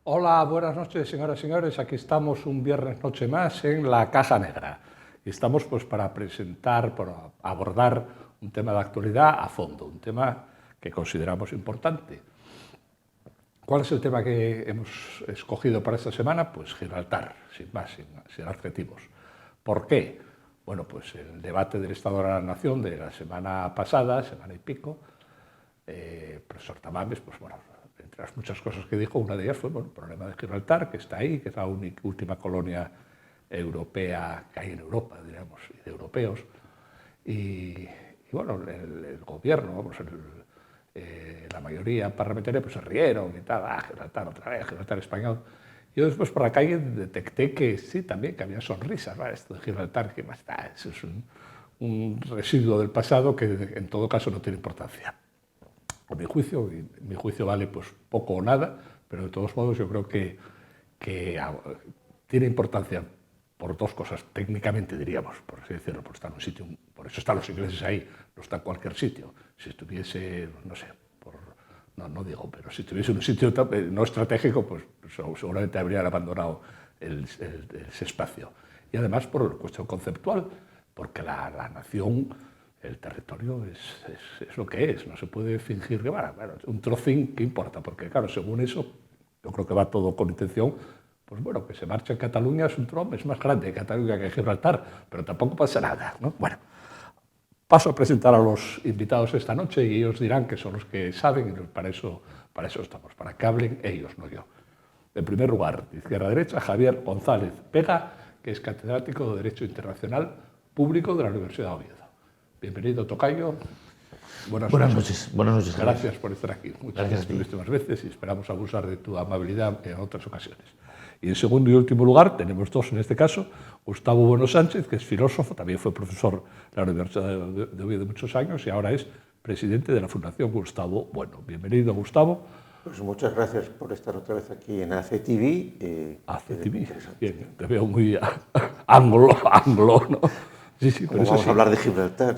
Hola, buenas noches, señoras y señores. Aquí estamos un viernes noche más en La Caja Negra. Y estamos pues para presentar, para abordar un tema de actualidad a fondo, un tema que consideramos importante. ¿Cuál es el tema que hemos escogido para esta semana? Pues Gibraltar, sin más, sin adjetivos. ¿Por qué? Bueno, pues el debate del Estado de la Nación de la semana pasada, semana y pico, el profesor Tamames, pues bueno, entre las muchas cosas que dijo, una de ellas fue el problema de Gibraltar, que está ahí, que es la última colonia europea que hay en Europa, diríamos, y de europeos. Y bueno, el gobierno, vamos, la mayoría parlamentaria, pues se rieron y tal, Gibraltar otra vez, Gibraltar español. Yo después por la calle detecté que sí, también que había sonrisas, ¿no? Esto de Gibraltar, que más está, eso es un residuo del pasado que en todo caso no tiene importancia. A mi juicio vale pues poco o nada, pero de todos modos yo creo que tiene importancia por dos cosas, técnicamente diríamos, por así decirlo, por estar en un sitio, por eso están los ingleses ahí, no está en cualquier sitio. Si estuviese, no sé, no digo, pero si estuviese en un sitio no estratégico, pues seguramente habrían abandonado ese espacio. Y además por cuestión conceptual, porque la nación, el territorio es lo que es, no se puede fingir que, bueno, un trocín, ¿qué importa? Porque claro, según eso, yo creo que va todo con intención, pues bueno, que se marche en Cataluña es un trompo, es más grande Cataluña que Gibraltar, pero tampoco pasa nada, ¿no? Bueno, paso a presentar a los invitados esta noche y ellos dirán que son los que saben y para eso estamos, para que hablen ellos, no yo. En primer lugar, de izquierda a derecha, Javier González Vega, que es catedrático de Derecho Internacional Público de la Universidad de Oviedo. Bienvenido, tocayo. Buenas noches. Gracias por estar aquí. Muchas gracias más veces y esperamos abusar de tu amabilidad en otras ocasiones. Y en segundo y último lugar, tenemos dos en este caso, Gustavo Bueno Sánchez, que es filósofo, también fue profesor de la Universidad de Oviedo muchos años y ahora es presidente de la Fundación Gustavo Bueno. Bienvenido, Gustavo. Pues muchas gracias por estar otra vez aquí en ACTV. ACTV, bien, te veo muy anglo, ¿no? Sí, pero vamos a hablar de Gibraltar.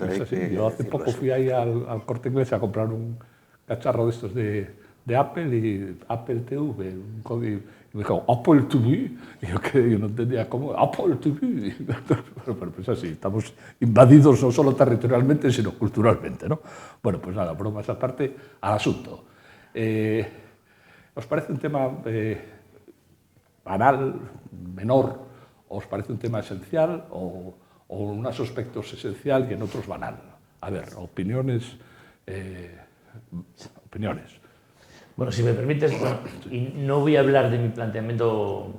Yo hace poco fui ahí al Corte Inglés a comprar un cacharro de estos de Apple y Apple TV, un código, y me dijo Apple TV, y yo no entendía cómo, Apple TV. Pero pues así, estamos invadidos no solo territorialmente, sino culturalmente, ¿no? Bueno, pues nada, bromas aparte, al asunto. ¿Os parece un tema banal, menor, o os parece un tema esencial, o en unos aspectos esencial y en otros banal? A ver, opiniones. Bueno, si me permites, y no voy a hablar de mi planteamiento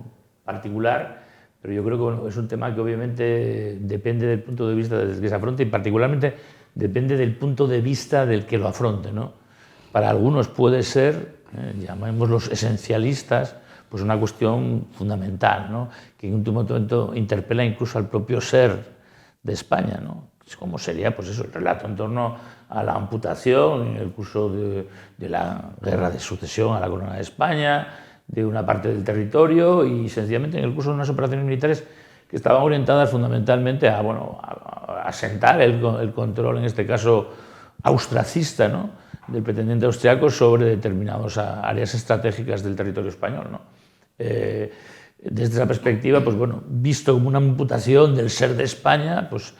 particular, pero yo creo que bueno, es un tema que obviamente depende del punto de vista desde que se afronte y particularmente depende del punto de vista del que lo afronte, ¿no? Para algunos puede ser, llamémoslos esencialistas, pues una cuestión fundamental, ¿no? Que en un último momento interpela incluso al propio ser de España, ¿no? Como sería pues eso, el relato en torno a la amputación en el curso de la guerra de sucesión a la corona de España, de una parte del territorio y sencillamente en el curso de unas operaciones militares que estaban orientadas fundamentalmente a, bueno, a asentar el control, en este caso austracista, ¿no? Del pretendiente austriaco sobre determinadas áreas estratégicas del territorio español, ¿no? Desde esa perspectiva, pues bueno, visto como una amputación del ser de España, pues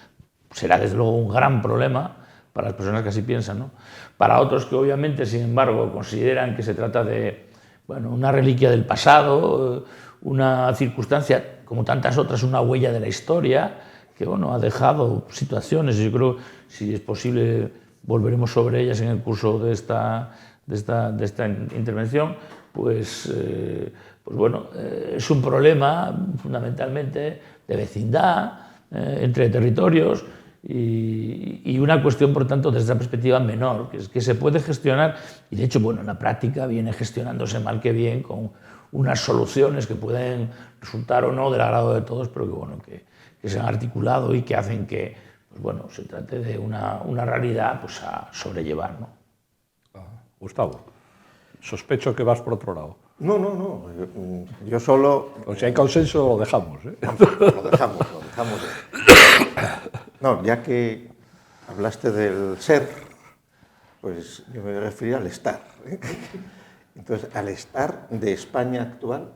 será desde luego un gran problema para las personas que así piensan, ¿no? Para otros que obviamente, sin embargo, consideran que se trata de, bueno, una reliquia del pasado, una circunstancia, como tantas otras, una huella de la historia, que bueno, ha dejado situaciones, y yo creo, si es posible, volveremos sobre ellas en el curso de esta intervención, pues bueno, es un problema fundamentalmente de vecindad entre territorios y una cuestión, por tanto, desde esa perspectiva menor, que se puede gestionar y de hecho, bueno, en la práctica viene gestionándose mal que bien con unas soluciones que pueden resultar o no del agrado de todos, pero que, bueno, que se han articulado y que hacen que, pues bueno, se trate de una realidad pues, a sobrellevar, ¿no? Gustavo, sospecho que vas por otro lado. No, yo solo... O si hay consenso, lo dejamos, ¿eh? Lo dejamos. No, ya que hablaste del ser, pues yo me refería al estar. Entonces, al estar de España actual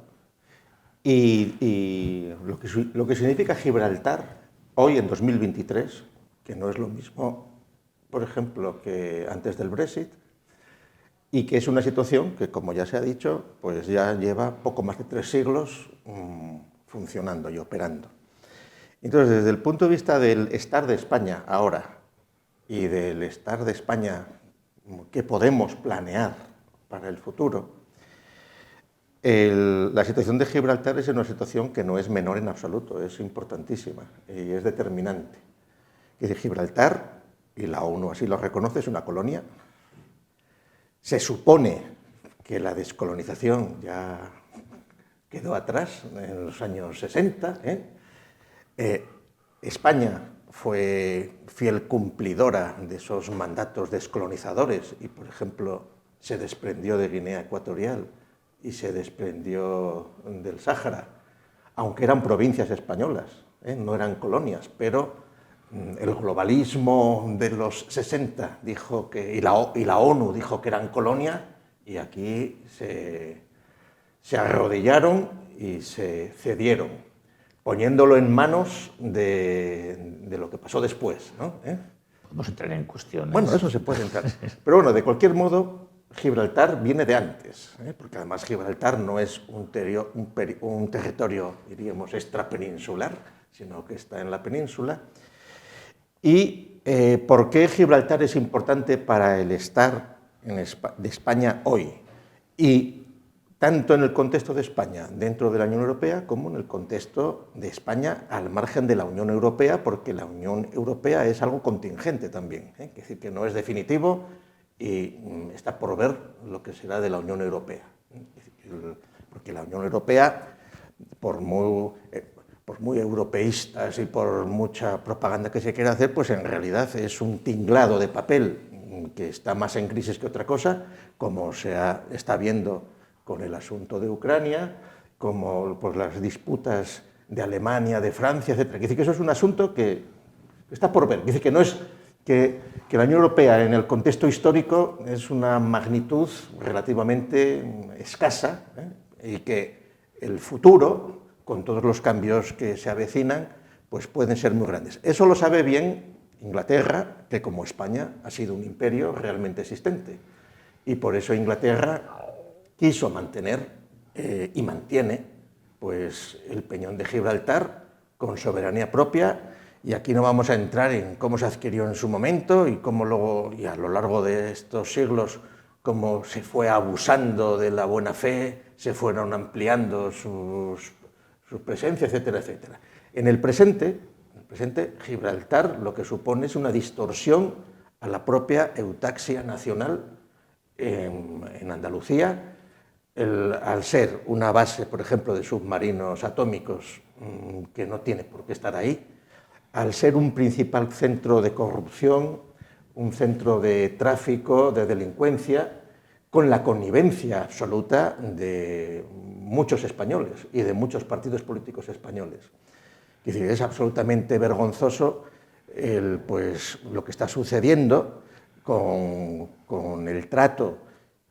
y lo que significa Gibraltar hoy en 2023, que no es lo mismo, por ejemplo, que antes del Brexit, y que es una situación que, como ya se ha dicho, pues ya lleva poco más de 3 siglos funcionando y operando. Entonces, desde el punto de vista del estar de España ahora y del estar de España que podemos planear para el futuro, la situación de Gibraltar es una situación que no es menor en absoluto, es importantísima y es determinante. Gibraltar, y la ONU así lo reconoce, es una colonia. Se supone que la descolonización ya quedó atrás en los años 60. España fue fiel cumplidora de esos mandatos descolonizadores y, por ejemplo, se desprendió de Guinea Ecuatorial y se desprendió del Sáhara, aunque eran provincias españolas, no eran colonias, pero el globalismo de los 60 dijo que, y la ONU dijo que eran colonia, y aquí se arrodillaron y se cedieron, poniéndolo en manos de lo que pasó después, ¿no? Podemos entrar en cuestiones. Bueno, eso se puede entrar. Pero bueno, de cualquier modo, Gibraltar viene de antes, porque además Gibraltar no es un territorio, diríamos, extrapeninsular, sino que está en la península. ¿Y por qué Gibraltar es importante para el estar de España hoy? Y tanto en el contexto de España dentro de la Unión Europea como en el contexto de España al margen de la Unión Europea, porque la Unión Europea es algo contingente también, es decir, que no es definitivo y está por ver lo que será de la Unión Europea. Porque la Unión Europea, por muy europeístas y por mucha propaganda que se quiera hacer, pues en realidad es un tinglado de papel que está más en crisis que otra cosa, como está viendo con el asunto de Ucrania, como pues, las disputas de Alemania, de Francia, etc. Quiere decir que eso es un asunto que está por ver. Quiere decir que no es que la Unión Europea en el contexto histórico es una magnitud relativamente escasa, y que el futuro, con todos los cambios que se avecinan, pues pueden ser muy grandes. Eso lo sabe bien Inglaterra, que como España ha sido un imperio realmente existente. Y por eso Inglaterra quiso mantener y mantiene pues, el Peñón de Gibraltar con soberanía propia. Y aquí no vamos a entrar en cómo se adquirió en su momento y cómo luego, y a lo largo de estos siglos, cómo se fue abusando de la buena fe, se fueron ampliando su presencia, etcétera, etcétera. En el presente, Gibraltar lo que supone es una distorsión a la propia eutaxia nacional en Andalucía, al ser una base, por ejemplo, de submarinos atómicos que no tiene por qué estar ahí, al ser un principal centro de corrupción, un centro de tráfico, de delincuencia, con la connivencia absoluta de muchos españoles y de muchos partidos políticos españoles. Es decir, es absolutamente vergonzoso pues, lo que está sucediendo con el trato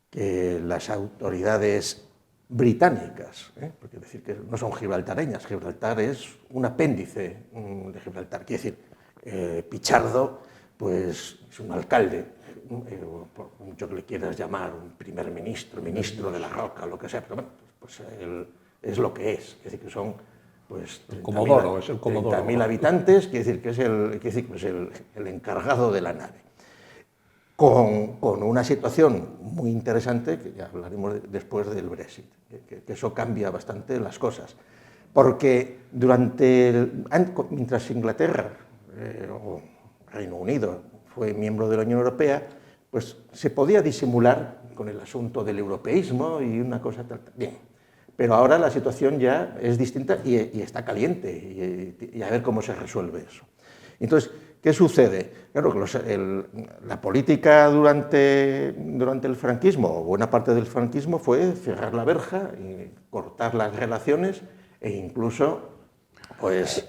que las autoridades británicas, porque es decir que no son gibraltareñas, Gibraltar es un apéndice de Gibraltar, quiere decir, Pichardo pues, es un alcalde, por mucho que le quieras llamar un primer ministro, ministro de la Roca, lo que sea, pero bueno, pues él es lo que es decir que son pues 30.000 habitantes, quiere decir que es el encargado de la nave. Con una situación muy interesante, que ya hablaremos después del Brexit, que eso cambia bastante las cosas. Porque mientras Inglaterra o Reino Unido fue miembro de la Unión Europea, pues se podía disimular con el asunto del europeísmo y una cosa tal. Bien, pero ahora la situación ya es distinta y está caliente, y a ver cómo se resuelve eso. Entonces, ¿qué sucede? Claro, la política durante el franquismo, o buena parte del franquismo, fue cerrar la verja y cortar las relaciones e incluso pues,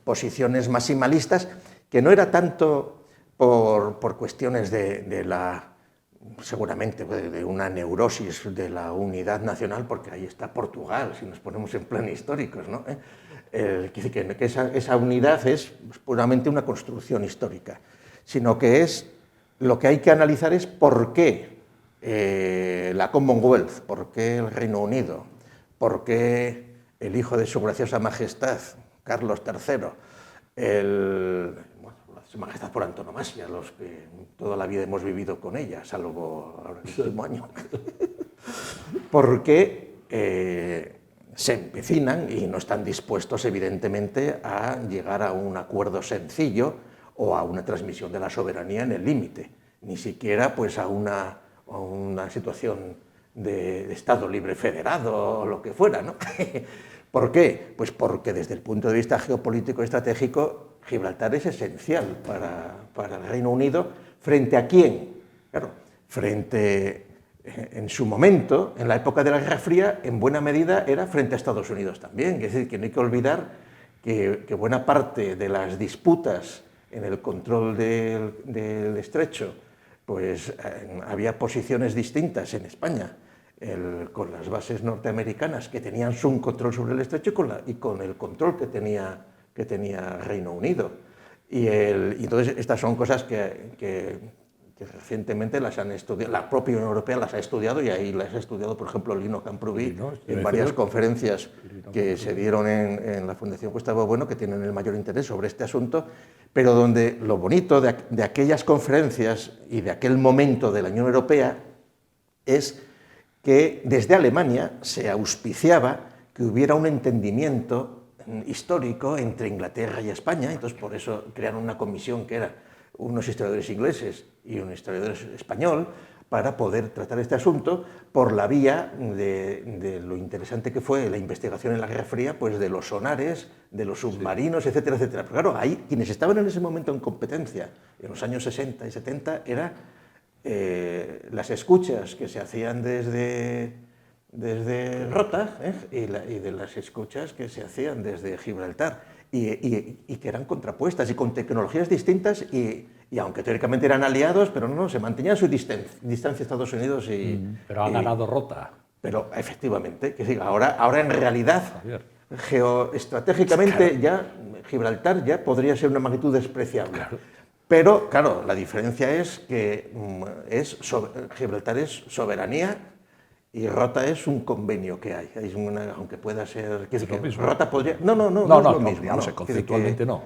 posiciones maximalistas, que no era tanto por cuestiones de seguramente de una neurosis de la unidad nacional, porque ahí está Portugal, si nos ponemos en plan históricos, ¿no? Que esa unidad es puramente una construcción histórica, sino que lo que hay que analizar es por qué la Commonwealth, por qué el Reino Unido, por qué el hijo de su graciosa majestad, Carlos III, Su Majestad por antonomasia, los que toda la vida hemos vivido con ella, salvo ahora el último año, porque se empecinan y no están dispuestos, evidentemente, a llegar a un acuerdo sencillo o a una transmisión de la soberanía en el límite, ni siquiera pues, a una situación de Estado libre federado o lo que fuera, ¿no? ¿Por qué? Pues porque desde el punto de vista geopolítico y estratégico, Gibraltar es esencial para el Reino Unido. ¿Frente a quién? Claro, en su momento, en la época de la Guerra Fría, en buena medida era frente a Estados Unidos también. Es decir, que no hay que olvidar que buena parte de las disputas en el control del estrecho, pues había posiciones distintas en España, con las bases norteamericanas que tenían su control sobre el estrecho y con el control que tenía Reino Unido. Y entonces estas son cosas que recientemente las han estudiado, la propia Unión Europea las ha estudiado, y ahí las ha estudiado, por ejemplo, Lino Camprubí, en varias conferencias que se dieron en la Fundación Gustavo Bueno, que tienen el mayor interés sobre este asunto, pero donde lo bonito de aquellas conferencias y de aquel momento de la Unión Europea es que desde Alemania se auspiciaba que hubiera un entendimiento histórico entre Inglaterra y España. Entonces por eso crearon una comisión que era unos historiadores ingleses y un historiador español para poder tratar este asunto por la vía de lo interesante que fue la investigación en la Guerra Fría, pues de los sonares, de los submarinos, etcétera, etcétera. Pero claro, ahí quienes estaban en ese momento en competencia, en los años 60 y 70, era las escuchas que se hacían desde Rota y de las escuchas que se hacían desde Gibraltar y que eran contrapuestas y con tecnologías distintas y aunque teóricamente eran aliados, pero no, se mantenía su distancia Estados Unidos pero ha ganado Rota. Pero efectivamente, que sí, ahora en realidad, geoestratégicamente, claro, ya Gibraltar ya podría ser una magnitud despreciable. Claro. Pero, claro, la diferencia es que Gibraltar es soberanía y Rota es un convenio que hay. Aunque pueda ser... ¿Es lo mismo? Rota podría... No es lo mismo. No sé, conceptualmente no.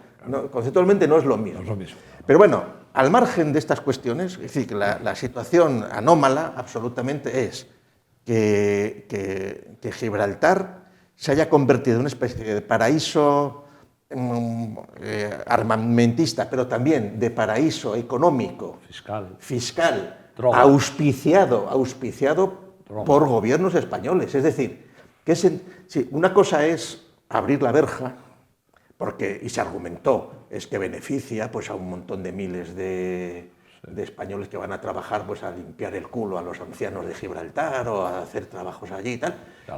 Conceptualmente no es lo mismo. No es lo mismo. Pero bueno, al margen de estas cuestiones, es decir, que la situación anómala absolutamente es que Gibraltar se haya convertido en una especie de paraíso armamentista, pero también de paraíso económico, fiscal auspiciado por gobiernos españoles. Es decir, una cosa es abrir la verja, y se argumentó, es que beneficia pues, a un montón de miles de españoles que van a trabajar pues, a limpiar el culo a los ancianos de Gibraltar o a hacer trabajos allí y tal.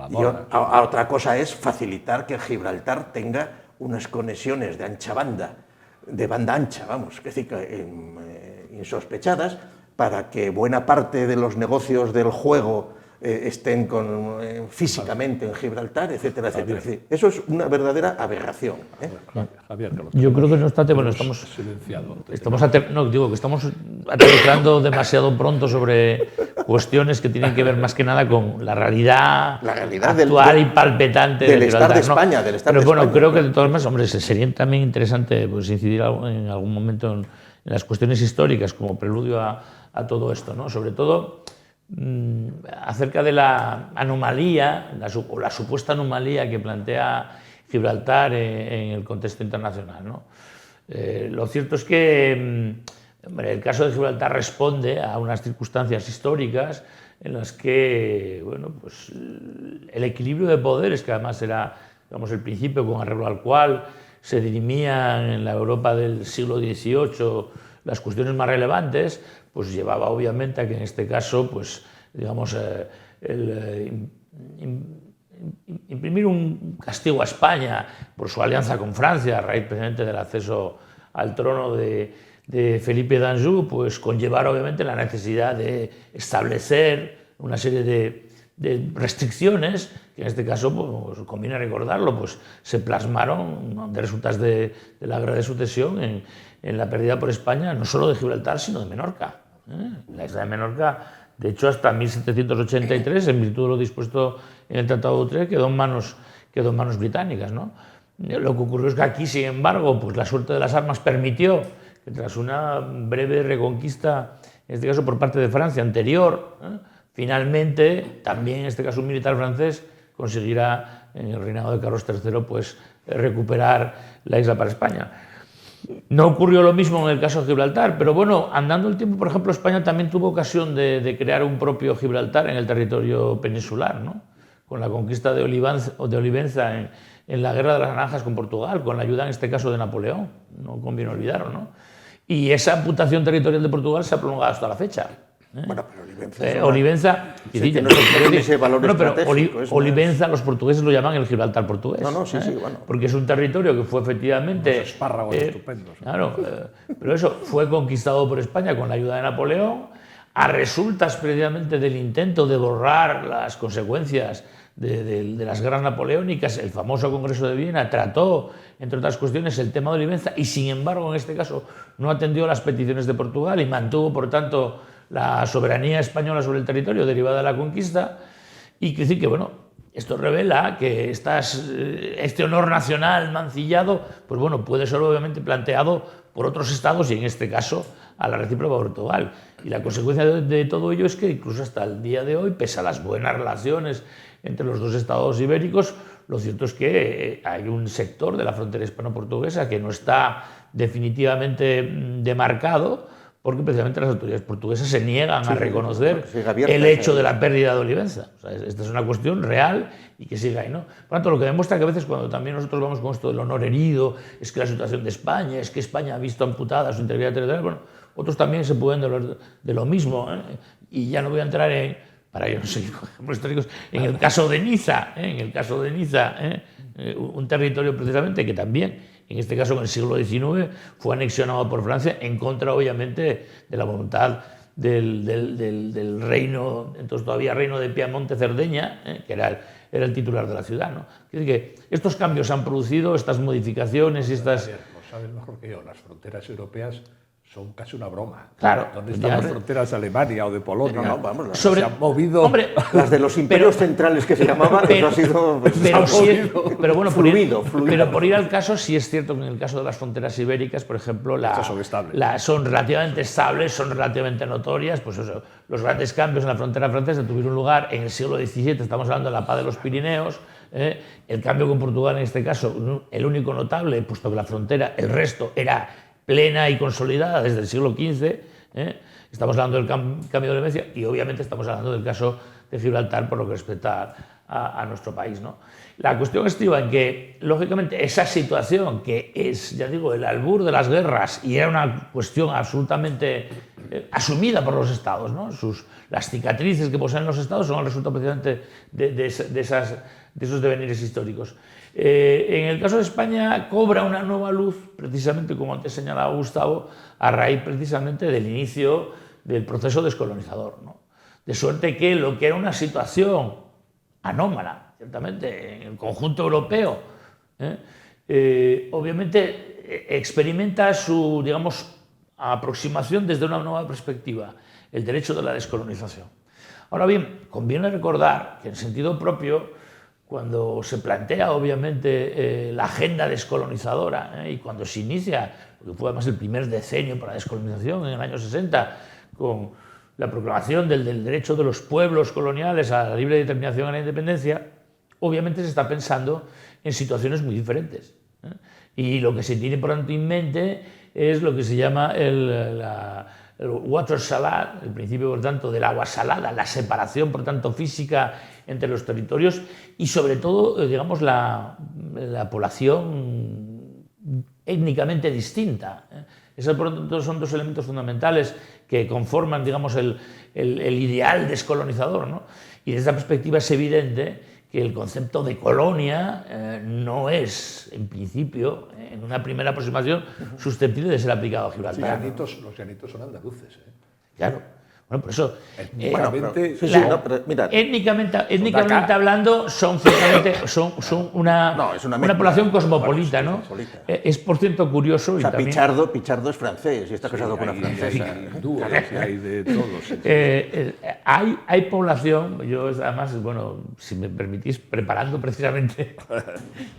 Y otra cosa es facilitar que Gibraltar tenga unas conexiones de banda ancha, vamos, es decir, insospechadas, para que buena parte de los negocios del juego estén físicamente en Gibraltar, etcétera, etcétera. Es decir, eso es una verdadera aberración. Javier, yo creo que no obstante, bueno, estamos aterrizando demasiado pronto sobre cuestiones que tienen que ver más que nada con la realidad actual y palpitante del Estado de España. Pero bueno, creo que de todas maneras, hombre, sería también interesante pues, incidir en algún momento en las cuestiones históricas como preludio a todo esto, ¿no? Sobre todo acerca de la anomalía, la supuesta anomalía que plantea Gibraltar en el contexto internacional, ¿no? Lo cierto es que el caso de Gibraltar responde a unas circunstancias históricas en las que bueno, pues, el equilibrio de poderes, que además era digamos, el principio con arreglo al cual se dirimían en la Europa del siglo XVIII las cuestiones más relevantes, pues llevaba obviamente a que en este caso, pues, digamos, imprimir un castigo a España por su alianza con Francia a raíz precisamente del acceso al trono de de Felipe d'Anjou, pues conllevar obviamente la necesidad de establecer una serie de restricciones que en este caso, pues conviene recordarlo, pues se plasmaron de resultas de la guerra de sucesión en la pérdida por España no solo de Gibraltar sino de Menorca. La isla de Menorca, de hecho, hasta 1783, en virtud de lo dispuesto en el Tratado de Utrecht, quedó en manos británicas, ¿no? Lo que ocurrió es que aquí, sin embargo, pues la suerte de las armas permitió que tras una breve reconquista, en este caso por parte de Francia anterior, finalmente, también en este caso un militar francés, conseguirá en el reinado de Carlos III pues, recuperar la isla para España. No ocurrió lo mismo en el caso de Gibraltar, pero bueno, andando el tiempo, por ejemplo, España también tuvo ocasión de crear un propio Gibraltar en el territorio peninsular, ¿no? Con la conquista de Olivenza en la Guerra de las Naranjas con Portugal, con la ayuda en este caso de Napoleón, no conviene olvidarlo, ¿no? Y esa amputación territorial de Portugal se ha prolongado hasta la fecha. Bueno, pero Olivenza que no tiene ese valor estratégico. Olivenza, los portugueses lo llaman el Gibraltar portugués. Sí, bueno. Porque es un territorio que fue efectivamente... Unos espárragos estupendos. Claro, pero eso, fue conquistado por España con la ayuda de Napoleón, a resultas precisamente del intento de borrar las consecuencias de las guerras napoleónicas. El famoso Congreso de Viena trató, entre otras cuestiones, el tema de Olivenza y, sin embargo, en este caso, no atendió las peticiones de Portugal y mantuvo, por tanto, la soberanía española sobre el territorio derivada de la conquista. Y quiere decir que, bueno, esto revela que este honor nacional mancillado, pues bueno, puede ser obviamente planteado por otros estados y en este caso a la recíproca Portugal. Y la consecuencia de todo ello es que incluso hasta el día de hoy, pese a las buenas relaciones entre los dos estados ibéricos, lo cierto es que hay un sector de la frontera hispano-portuguesa que no está definitivamente demarcado, porque precisamente las autoridades portuguesas se niegan a reconocer el hecho de la pérdida de Olivenza. O sea, esta es una cuestión real y que sigue ahí, ¿no? Por tanto, lo que demuestra que a veces cuando también nosotros vamos con esto del honor herido, es que la situación de España, es que España ha visto amputada su integridad territorial, bueno, otros también se pueden doler de lo mismo, ¿eh? Y ya no voy a entrar para ello no seguir con ejemplos históricos, en el caso de Niza, un territorio precisamente que también, en este caso en el siglo XIX, fue anexionado por Francia en contra, obviamente, de la voluntad del reino, entonces todavía reino de Piamonte-Cerdeña, que era el titular de la ciudad, ¿no? Quiere decir que estos cambios se han producido, estas modificaciones y estas... Lo sabes mejor que yo, las fronteras europeas son casi una broma. Claro. ¿Dónde están las fronteras de Alemania o de Polonia? No, vamos, se han movido... Hombre, las de los imperios centrales que se llamaban, eso ha sido... Pero bueno, fluido. Pero por ir al caso, sí es cierto que en el caso de las fronteras ibéricas, por ejemplo, son relativamente estables, son relativamente notorias. Pues eso, los grandes cambios en la frontera francesa tuvieron lugar en el siglo XVII, estamos hablando de la paz de los Pirineos. El cambio con Portugal, en este caso, el único notable, puesto que la frontera, el resto era plena y consolidada desde el siglo XV. Estamos hablando del cambio de Olivenza y obviamente estamos hablando del caso de Gibraltar por lo que respecta a nuestro país, ¿no? La cuestión estriba en que, lógicamente, esa situación que es, ya digo, el albur de las guerras y era una cuestión absolutamente asumida por los estados, ¿no? Las cicatrices que poseen los estados son el resultado precisamente de esos devenires históricos. En el caso de España cobra una nueva luz, precisamente como antes señalaba Gustavo, a raíz precisamente del inicio del proceso descolonizador, ¿no? De suerte que lo que era una situación anómala, ciertamente, en el conjunto europeo, obviamente experimenta su, digamos, aproximación desde una nueva perspectiva, el derecho de la descolonización. Ahora bien, conviene recordar que en sentido propio, cuando se plantea, obviamente, la agenda descolonizadora y cuando se inicia, porque fue además el primer decenio para la descolonización en el año 60, con la proclamación del derecho de los pueblos coloniales a la libre determinación y a la independencia, obviamente se está pensando en situaciones muy diferentes. Y lo que se tiene por tanto en mente es lo que se llama el water salad, el principio, por tanto, del agua salada, la separación, por tanto, física entre los territorios y, sobre todo, digamos, la población étnicamente distinta. Esos, por tanto, son dos elementos fundamentales que conforman, digamos, el ideal descolonizador, ¿no? Y desde esa perspectiva es evidente que el concepto de colonia no es, en principio, en una primera aproximación, susceptible de ser aplicado a Gibraltar. Los llanitos son andaluces, ¿eh? Claro. Bueno, por eso... Étnicamente, étnicamente hablando, son una población cosmopolita, ¿no? Es, por cierto, curioso... O sea, y también, Pichardo es francés y está casado con una francesa. Hay de todos. Hay población, yo además, bueno, si me permitís, preparando precisamente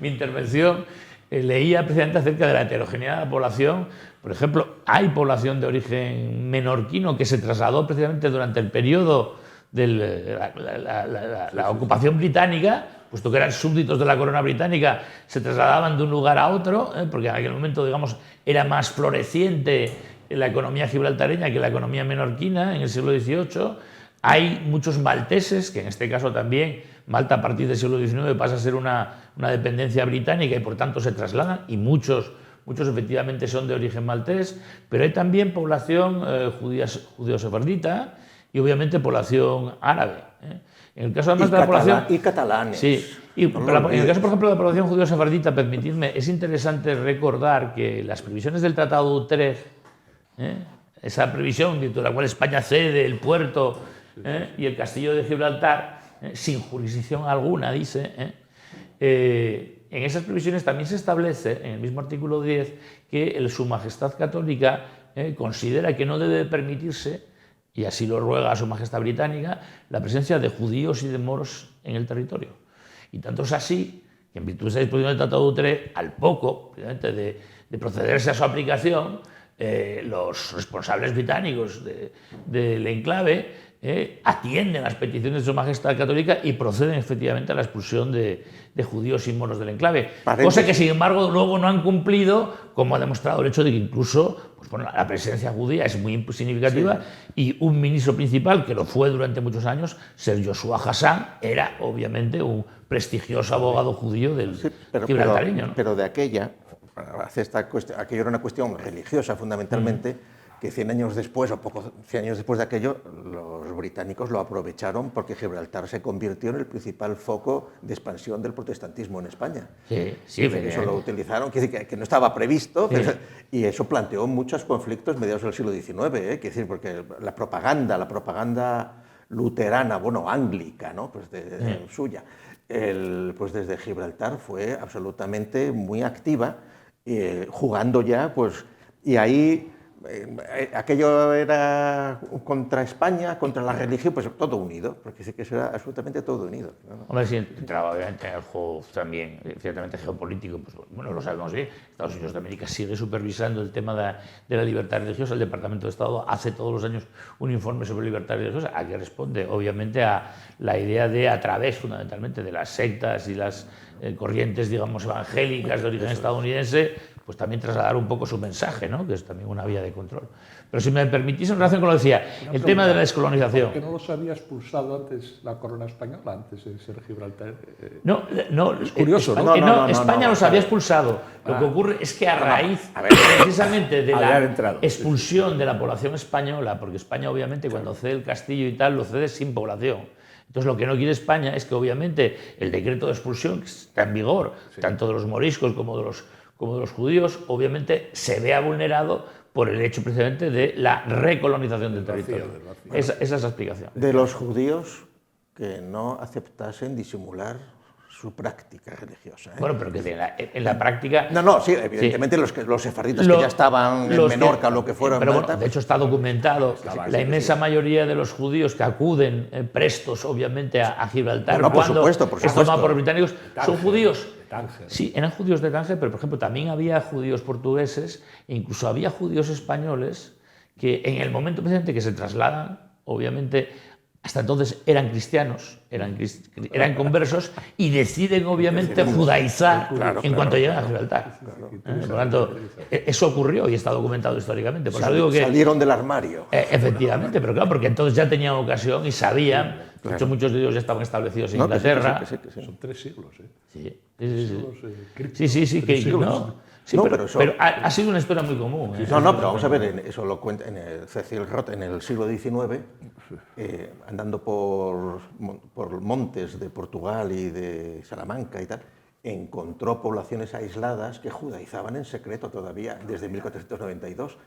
mi intervención, leía precisamente acerca de la heterogeneidad de la población. Por ejemplo, hay población de origen menorquino que se trasladó precisamente durante el periodo de la ocupación británica, puesto que eran súbditos de la corona británica, se trasladaban de un lugar a otro, porque en aquel momento, digamos, era más floreciente la economía gibraltareña que la economía menorquina en el siglo XVIII. Hay muchos malteses, que en este caso también Malta a partir del siglo XIX pasa a ser una dependencia británica y por tanto se trasladan, y muchos efectivamente son de origen maltés, pero hay también población judío-sefardita y obviamente población árabe. En el caso además de la población... Y catalanes. Sí, en el caso, por ejemplo, de la población judío-sefardita, permitidme, es interesante recordar que las previsiones del Tratado de Utrecht, esa previsión de la cual España cede el puerto y el castillo de Gibraltar, sin jurisdicción alguna, dice, en esas previsiones también se establece, en el mismo artículo 10, que Su Majestad Católica considera que no debe permitirse, y así lo ruega Su Majestad Británica, la presencia de judíos y de moros en el territorio. Y tanto es así que, en virtud de esa disposición del Tratado de Utrecht, al poco de procederse a su aplicación, los responsables británicos del enclave atienden las peticiones de Su Majestad Católica y proceden efectivamente a la expulsión de judíos y moros del enclave. Cosa que, sin embargo, luego no han cumplido, como ha demostrado el hecho de que incluso la presencia judía es muy significativa, y un ministro principal, que lo fue durante muchos años, Sir Joshua Hassan, era obviamente un prestigioso abogado judío del gibraltareño, ¿no? Pero de aquello era una cuestión religiosa fundamentalmente, que 100 años después, o 100 años después de aquello, los británicos lo aprovecharon porque Gibraltar se convirtió en el principal foco de expansión del protestantismo en España. Eso lo utilizaron, quiere decir que no estaba previsto, y eso planteó muchos conflictos mediados del siglo XIX, quiere decir, porque la propaganda luterana, anglica, ¿no? Pues suya, pues desde Gibraltar fue absolutamente muy activa, jugando ya, pues, y ahí... aquello era contra España, contra la religión, pues todo unido, porque sí que eso era absolutamente todo unido, ¿no? Hombre, sí, entraba obviamente en el juego también, ciertamente geopolítico, pues bueno, lo sabemos bien, Estados Unidos de América sigue supervisando el tema de la libertad religiosa, el Departamento de Estado hace todos los años un informe sobre libertad religiosa, a que responde obviamente a la idea de, a través fundamentalmente de las sectas y las corrientes, digamos, evangélicas de origen estadounidense, pues también trasladar un poco su mensaje, ¿no? Que es también una vía de control. Pero si me permitís, en relación con lo que decía, el tema de la descolonización... ¿Por qué no los había expulsado antes la corona española, antes de ser Gibraltar? No, es curioso, ¿no? España los había expulsado. Lo que ocurre es que a raíz precisamente de la expulsión de la población española, porque España obviamente cuando cede el castillo y tal, lo cede sin población. Entonces, lo que no quiere España es que obviamente el decreto de expulsión que está en vigor, tanto de los moriscos como de los judíos, obviamente se vea vulnerado por el hecho precisamente de la recolonización del territorio. Esa es la explicación. De los judíos que no aceptasen disimular su práctica religiosa. Bueno, pero que en la práctica... No, sí, evidentemente sí. Los sefarditas que ya estaban en Menorca o lo que fuera. Pero bueno, de hecho está documentado. La inmensa mayoría de los judíos que acuden prestos, obviamente, a Gibraltar, cuando es tomado por los británicos, son judíos. Sí, eran judíos de Tánger, pero por ejemplo también había judíos portugueses e incluso había judíos españoles que en el momento presente que se trasladan, obviamente, hasta entonces eran cristianos, eran conversos y deciden obviamente judaizar en cuanto llegan a Gibraltar. Por lo tanto, eso ocurrió y está documentado históricamente. Por eso digo que salieron del armario. Efectivamente, pero claro, porque entonces ya tenían ocasión y sabían. De hecho, muchos de ellos ya estaban establecidos en Inglaterra. Son 3 siglos, ¿eh? Sí, pero ha sido una historia muy común. No, pero vamos a ver, eso lo cuenta en Cecil Roth en el siglo XIX, andando por montes de Portugal y de Salamanca y tal, encontró poblaciones aisladas que judaizaban en secreto todavía desde 1492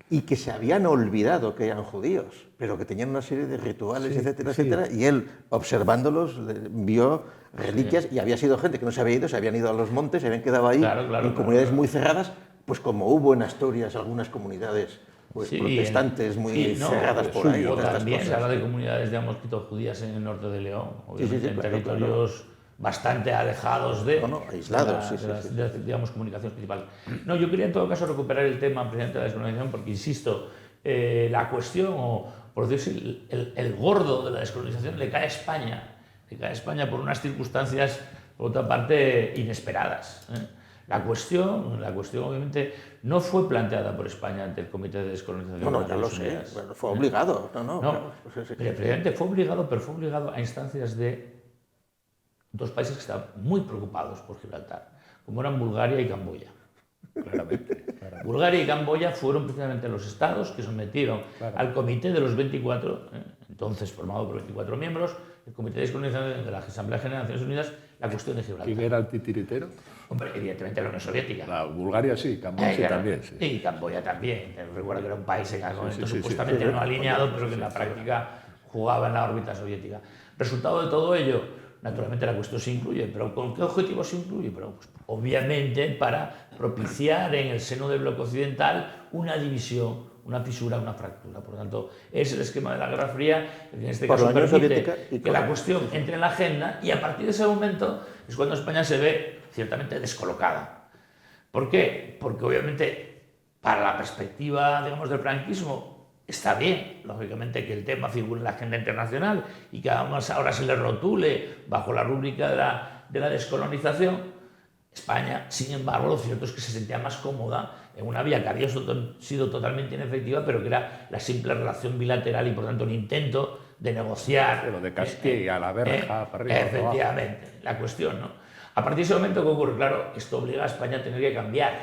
y que se habían olvidado que eran judíos, pero que tenían una serie de rituales, etcétera, etcétera, y él, observándolos, vio reliquias y había sido gente que no se había ido, se habían ido a los montes, se habían quedado ahí en comunidades muy cerradas, pues como hubo en Asturias algunas comunidades pues, protestantes muy cerradas por ahí. También se habla de comunidades, digamos, judías en el norte de León, obviamente en territorios bastante alejados aislados, de las, digamos, comunicaciones principales. No, yo quería en todo caso recuperar el tema precisamente de la descolonización porque, insisto, la cuestión, o por decirlo, el gordo de la descolonización le cae a España por unas circunstancias, por otra parte, inesperadas. La cuestión obviamente no fue planteada por España ante el Comité de Descolonización. No, ya lo sé, bueno, fue obligado. Precisamente fue obligado, pero fue obligado a instancias de dos países que estaban muy preocupados por Gibraltar, como eran Bulgaria y Camboya. Claramente. Bulgaria y Camboya fueron precisamente los estados que sometieron al Comité de los 24, entonces formado por 24 miembros, el Comité de Descolonización de la Asamblea General de Naciones Unidas, la cuestión de Gibraltar. ¿Quién era el titiritero? Hombre, evidentemente la Unión Soviética. La Bulgaria sí, Camboya también. Sí. Y Camboya también. Recuerdo que era un país en algún momento supuestamente no alineado, pero que en la práctica jugaba en la órbita soviética. Resultado de todo ello, naturalmente la cuestión se incluye, pero ¿con qué objetivo se incluye? Pero, pues, obviamente para propiciar en el seno del bloque occidental una división, una fisura, una fractura. Por lo tanto, es el esquema de la Guerra Fría, que en este caso permite que la cuestión entre en la agenda, y a partir de ese momento es cuando España se ve ciertamente descolocada. ¿Por qué? Porque obviamente para la perspectiva, digamos, del franquismo está bien, lógicamente, que el tema figure en la agenda internacional y que además ahora se le rotule bajo la rúbrica de la descolonización. España, sin embargo, lo cierto es que se sentía más cómoda en una vía que había sido totalmente inefectiva, pero que era la simple relación bilateral y, por tanto, un intento de negociar. Pero de Castilla a la verja, para arriba. Efectivamente, la cuestión, ¿no? A partir de ese momento, ¿qué ocurre? Claro, esto obliga a España a tener que cambiar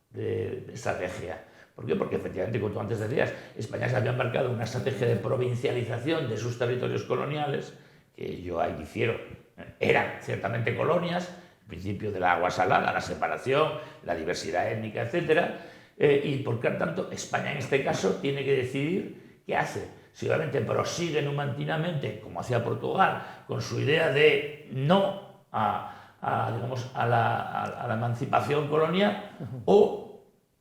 de estrategia. ¿Por qué? Porque efectivamente, como tú antes decías, España se había embarcado en una estrategia de provincialización de sus territorios coloniales, que yo ahí difiero, eran ciertamente colonias, el principio del agua salada, la separación, la diversidad étnica, etc. Y por lo tanto, España en este caso tiene que decidir qué hace. Si obviamente prosigue numantinamente, como hacía Portugal, con su idea de no digamos, a la emancipación colonial, o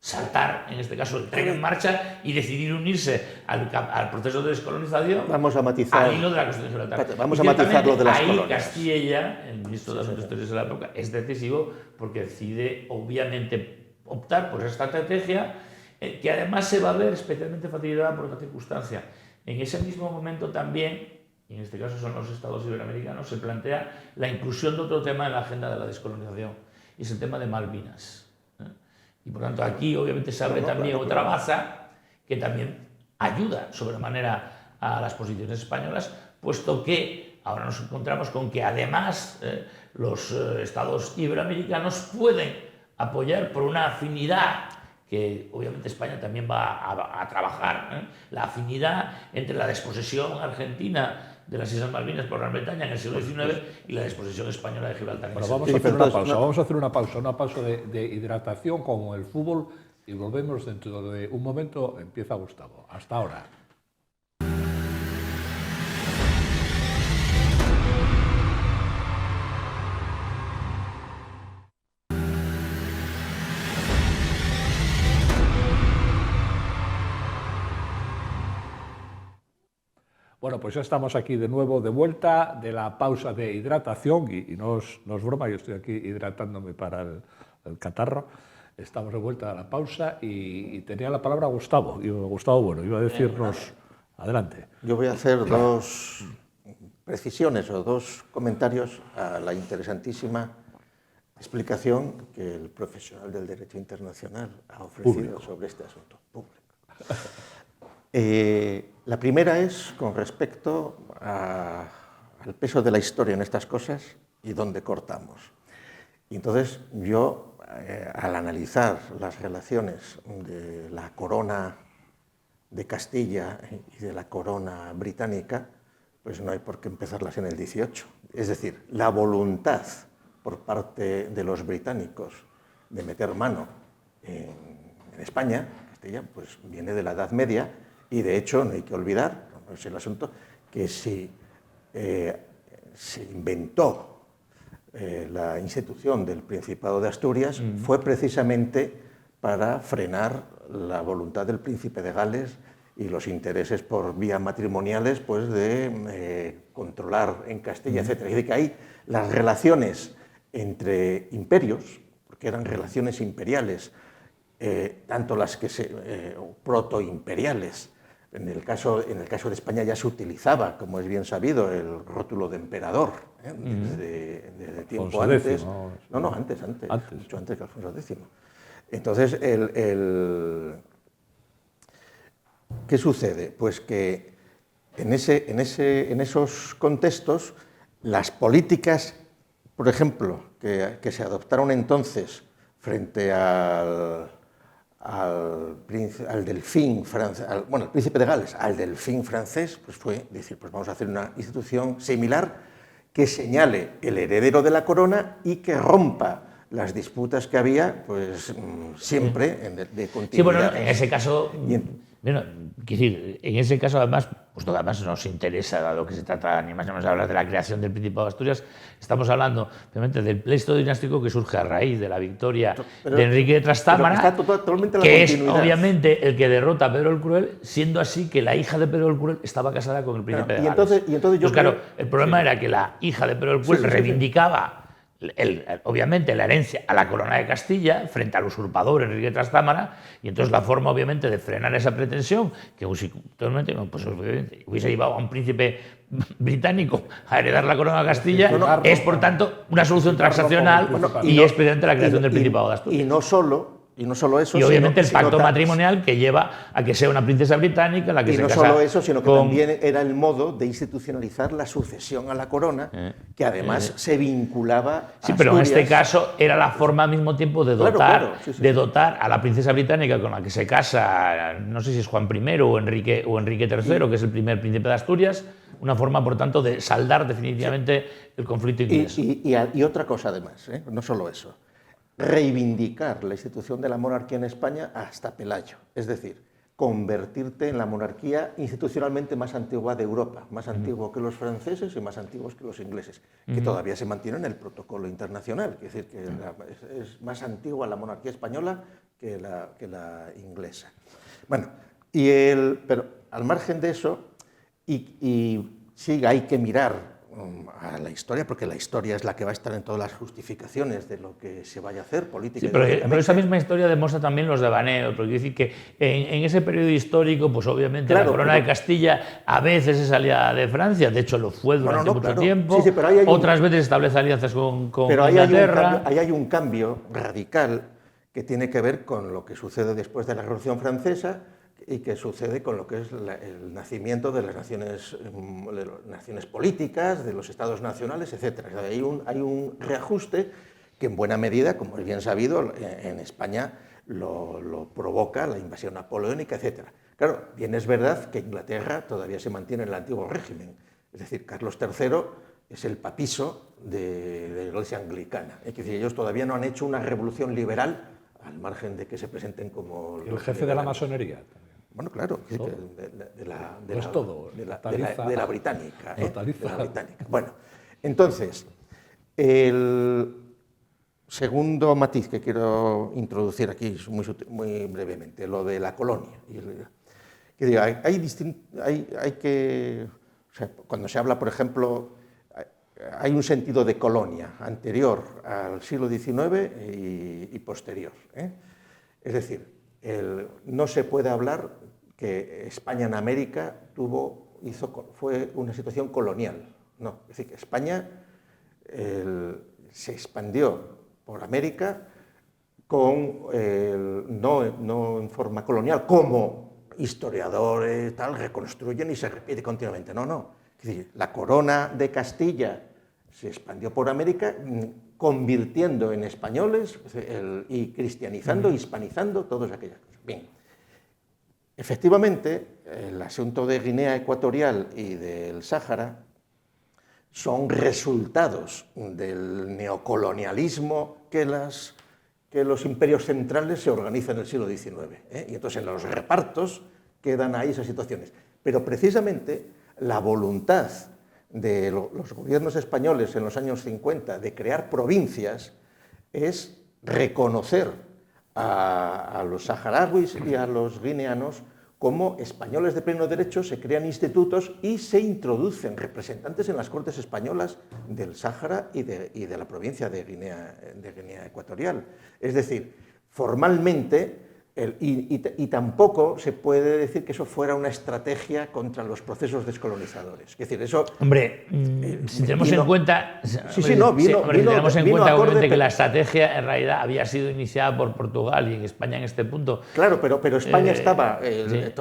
saltar, en este caso, el tren en marcha y decidir unirse al proceso de descolonización. Vamos a matizar. Al hilo de la Constitución de Gibraltar. Vamos a matizar lo de las colonias. Ahí Castilla, el ministro de Asuntos Exteriores de la época, es decisivo porque decide, obviamente, optar por esa estrategia que además se va a ver especialmente facilitada por otra circunstancia. En ese mismo momento también, y en este caso son los estados iberoamericanos, se plantea la inclusión de otro tema en la agenda de la descolonización, y es el tema de Malvinas. Y por tanto aquí obviamente se abre también otra baza que también ayuda sobremanera a las posiciones españolas, puesto que ahora nos encontramos con que además los estados iberoamericanos pueden apoyar por una afinidad que obviamente España también va a trabajar, la afinidad entre la desposesión argentina de las Islas Malvinas por Gran Bretaña en el siglo XIX y la desposesión española de Gibraltar. Bueno, vamos a hacer una pausa, vamos a hacer una pausa de hidratación como el fútbol, y volvemos dentro de un momento. Empieza Gustavo. Hasta ahora. Bueno, pues ya estamos aquí de nuevo, de vuelta de la pausa de hidratación, y no es broma, yo estoy aquí hidratándome para el catarro. Estamos de vuelta a la pausa y tenía la palabra Gustavo. Gustavo, bueno, iba a decirnos, adelante. Yo voy a hacer dos precisiones o dos comentarios a la interesantísima explicación que el profesional del derecho internacional ha ofrecido sobre este asunto público. La primera es con respecto al peso de la historia en estas cosas y dónde cortamos. Y entonces yo, al analizar las relaciones de la corona de Castilla y de la corona británica, pues no hay por qué empezarlas en el 18. Es decir, la voluntad por parte de los británicos de meter mano en España, Castilla, pues viene de la Edad Media, y de hecho no hay que olvidar, no es el asunto, que si se inventó la institución del Principado de Asturias fue precisamente para frenar la voluntad del príncipe de Gales y los intereses por vía matrimoniales, pues de controlar en Castilla, etc. Es decir, que ahí las relaciones entre imperios, porque eran relaciones imperiales, tanto las que protoimperiales. En el caso de España ya se utilizaba, como es bien sabido, el rótulo de emperador, desde tiempo Alfonso antes. X, No, antes, mucho antes que Alfonso X. Entonces, ¿qué sucede? Pues que en esos contextos, las políticas, por ejemplo, que se adoptaron entonces frente al delfín francés, el príncipe de Gales, al delfín francés, pues fue decir, pues vamos a hacer una institución similar que señale el heredero de la corona y que rompa las disputas que había, pues siempre de continuidad. Sí, bueno, en ese caso, bueno, quiero decir, en ese caso además, pues además nos interesa, dado que se trata ni más ni menos de hablar de la creación del Principado de Asturias, estamos hablando obviamente del pleito dinástico que surge a raíz de la victoria de Enrique de Trastámara, que es obviamente el que derrota a Pedro el Cruel, siendo así que la hija de Pedro el Cruel estaba casada con el príncipe de Gales. Entonces claro, el problema era que la hija de Pedro el Cruel reivindicaba obviamente la herencia a la corona de Castilla frente al usurpador Enrique de Trastámara, y entonces la forma obviamente de frenar esa pretensión, que pues, hubiese llevado a un príncipe británico a heredar la corona de Castilla, es por tanto una solución transaccional y es precisamente la creación del Principado de Asturias. Y no solo eso, y obviamente el pacto matrimonial que lleva a que sea una princesa británica la que se casa. Y no solo eso, sino que también era el modo de institucionalizar la sucesión a la corona, que además se vinculaba a Sí, pero en Asturias. este caso era la forma al mismo tiempo de dotar, de dotar a la princesa británica con la que se casa, no sé si es Juan I o Enrique III, que es el primer príncipe de Asturias, una forma, por tanto, de saldar definitivamente el conflicto inglés. Y otra cosa además, no solo eso. Reivindicar la institución de la monarquía en España hasta Pelayo, es decir, convertirte en la monarquía institucionalmente más antigua de Europa, más antiguo que los franceses y más antiguos que los ingleses, que todavía se mantiene en el protocolo internacional, es decir, que es más antigua la monarquía española que la inglesa. Bueno, pero al margen de eso, y sí hay que mirar a la historia, porque la historia es la que va a estar en todas las justificaciones de lo que se vaya a hacer política. Sí, pero esa misma historia demuestra también los devaneos, porque decir que en ese periodo histórico, pues obviamente la corona de Castilla a veces es aliada de Francia, de hecho lo fue durante mucho tiempo, otras veces establece alianzas con Inglaterra. Ahí hay un cambio radical que tiene que ver con lo que sucede después de la Revolución Francesa y que sucede con lo que es el nacimiento de las naciones políticas, de los estados nacionales, etc. Hay un reajuste que en buena medida, como es bien sabido, en España lo provoca la invasión napoleónica, etc. Claro, bien es verdad que Inglaterra todavía se mantiene en el antiguo régimen, es decir, Carlos III es el papiso de la Iglesia anglicana, es decir, ellos todavía no han hecho una revolución liberal al margen de que se presenten como... El jefe de la masonería. Bueno, claro, de la británica. Bueno, entonces, el segundo matiz que quiero introducir aquí muy brevemente, lo de la colonia. Cuando se habla, por ejemplo, hay un sentido de colonia anterior al siglo XIX y posterior. Es decir, no se puede hablar que España en América fue una situación colonial. No, es decir, que España se expandió por América no en forma colonial, como historiadores reconstruyen y se repite continuamente. No. Es decir, la corona de Castilla se expandió por América, convirtiendo en españoles y cristianizando, hispanizando, todas aquellas cosas. Bien. Efectivamente, el asunto de Guinea Ecuatorial y del Sáhara son resultados del neocolonialismo que los imperios centrales se organizan en el siglo XIX. Y entonces en los repartos quedan ahí esas situaciones. Pero precisamente la voluntad de los gobiernos españoles en los años 50 de crear provincias es reconocer a los saharauis y a los guineanos como españoles de pleno derecho, se crean institutos y se introducen representantes en las Cortes españolas del Sáhara y de la provincia de Guinea Ecuatorial. Es decir, formalmente, y tampoco se puede decir que eso fuera una estrategia contra los procesos descolonizadores. Es decir, eso... Hombre, si tenemos en cuenta... tenemos en cuenta obviamente que la estrategia en realidad había sido iniciada por Portugal y en España en este punto... Claro, pero España estaba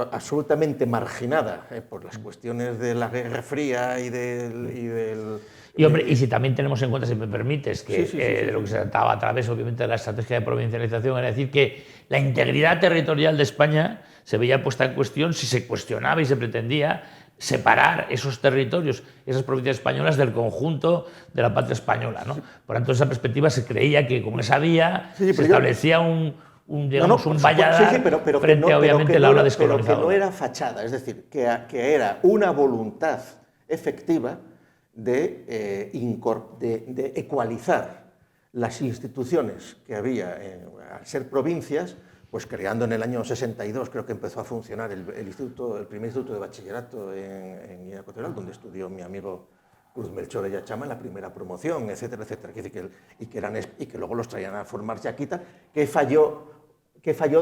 absolutamente marginada por las cuestiones de la Guerra Fría y del... Y, hombre, y si también tenemos en cuenta, si me permites, que de lo que se trataba a través, obviamente, de la estrategia de provincialización, era decir que la integridad territorial de España se veía puesta en cuestión si se cuestionaba y se pretendía separar esos territorios, esas provincias españolas del conjunto de la patria española, ¿no? Por tanto, en esa perspectiva se creía que con esa vía se establecía un valladar frente, obviamente, a la ola descolonizadora. Pero que no era fachada, es decir, que era una voluntad efectiva de ecualizar las instituciones que había al ser provincias, pues creando en el año 62, creo que empezó a funcionar el primer instituto de bachillerato en Guinea Ecuatorial, donde estudió mi amigo Cruz Melchor Ayachama en la primera promoción, etcétera, etcétera, y que luego los traían a formar Yaquita, que falló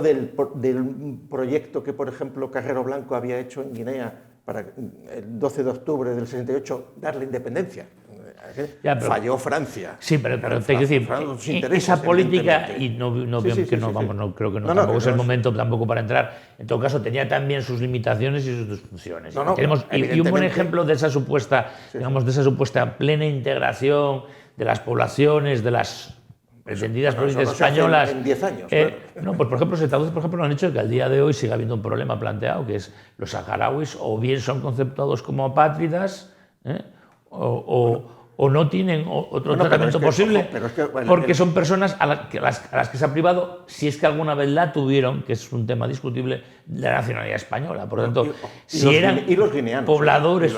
del proyecto que, por ejemplo, Carrero Blanco había hecho en Guinea para el 12 de octubre del 68 darle independencia. Falló Francia. Sí, pero te quiero decir, esa política, y creo que tampoco es el momento tampoco para entrar, en todo caso tenía también sus limitaciones y sus disfunciones. Y un buen ejemplo de esa supuesta, digamos, de esa supuesta plena integración de las poblaciones, de las pretendidas provincias españolas. En 10 años. No, pues por ejemplo, se traduce, por ejemplo, en el hecho de que al día de hoy sigue habiendo un problema planteado, que es los saharauis o bien son conceptuados como apátridas, o no tienen otro tratamiento posible, porque son personas a las que se ha privado, si es que alguna vez la tuvieron, que es un tema discutible, de la nacionalidad española. Por lo tanto, si eran pobladores,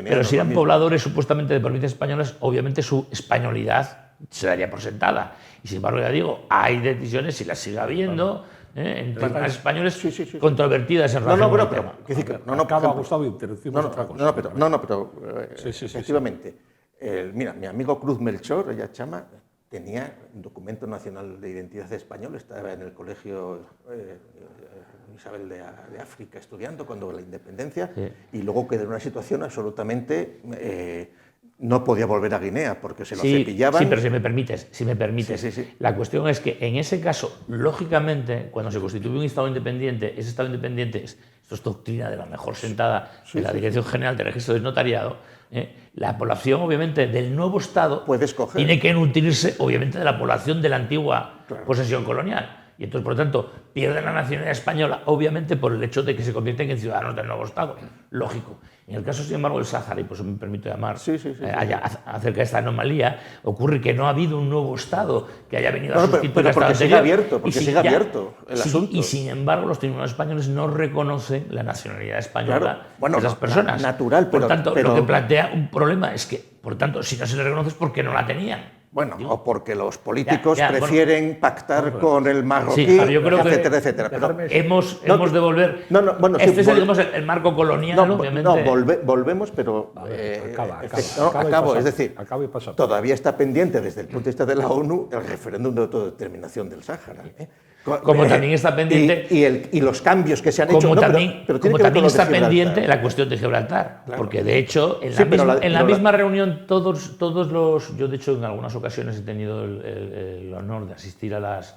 pero si eran pobladores supuestamente de provincias españolas, obviamente su españolidad se daría por sentada. Y sin embargo, ya digo, hay decisiones, si las sigue habiendo, en tribunales españoles controvertidas en relación con el tema. Acaba, Gustavo, interrumpimos otra cosa. Pero efectivamente. Mira, mi amigo Cruz Melchor Ayachama tenía un documento nacional de identidad español, estaba en el colegio Isabel de África estudiando cuando la independencia, y luego quedó en una situación absolutamente... no podía volver a Guinea porque se lo cepillaban. Sí, pero si me permites, la cuestión es que en ese caso, lógicamente, cuando se constituye un Estado independiente, ese Estado independiente, esto es doctrina de la mejor sentada de la Dirección General de Registro del Notariado, la población, obviamente, del nuevo Estado tiene que nutrirse, obviamente, de la población de la antigua posesión colonial. Y entonces, por lo tanto, pierden la nacionalidad española, obviamente, por el hecho de que se convierten en ciudadanos del nuevo Estado. Lógico. En el caso, sin embargo, del Sáhara, y por eso me permito llamar acerca de esta anomalía, ocurre que no ha habido un nuevo Estado que haya venido a sustituir al Estado anterior. Porque sigue abierto el asunto. Y sin embargo, los tribunales españoles no reconocen la nacionalidad española de esas personas. Natural, por tanto, lo que plantea un problema es que, por tanto, si no se les reconoce es porque no la tenían. Bueno, o porque los políticos prefieren pactar con el marroquí, etcétera, etcétera. Pero hemos de volver... Este es, digamos, el marco colonial, obviamente. Volvemos, pero... Acabo, es decir, todavía está pendiente desde el punto de vista de la ONU el referéndum de autodeterminación del Sáhara. Como también está pendiente... Y los cambios que se han hecho... Como también está pendiente la cuestión de Gibraltar. Porque, de hecho, en la misma reunión, todos los... Yo, de hecho, en algunas ocasiones he tenido el honor de asistir a las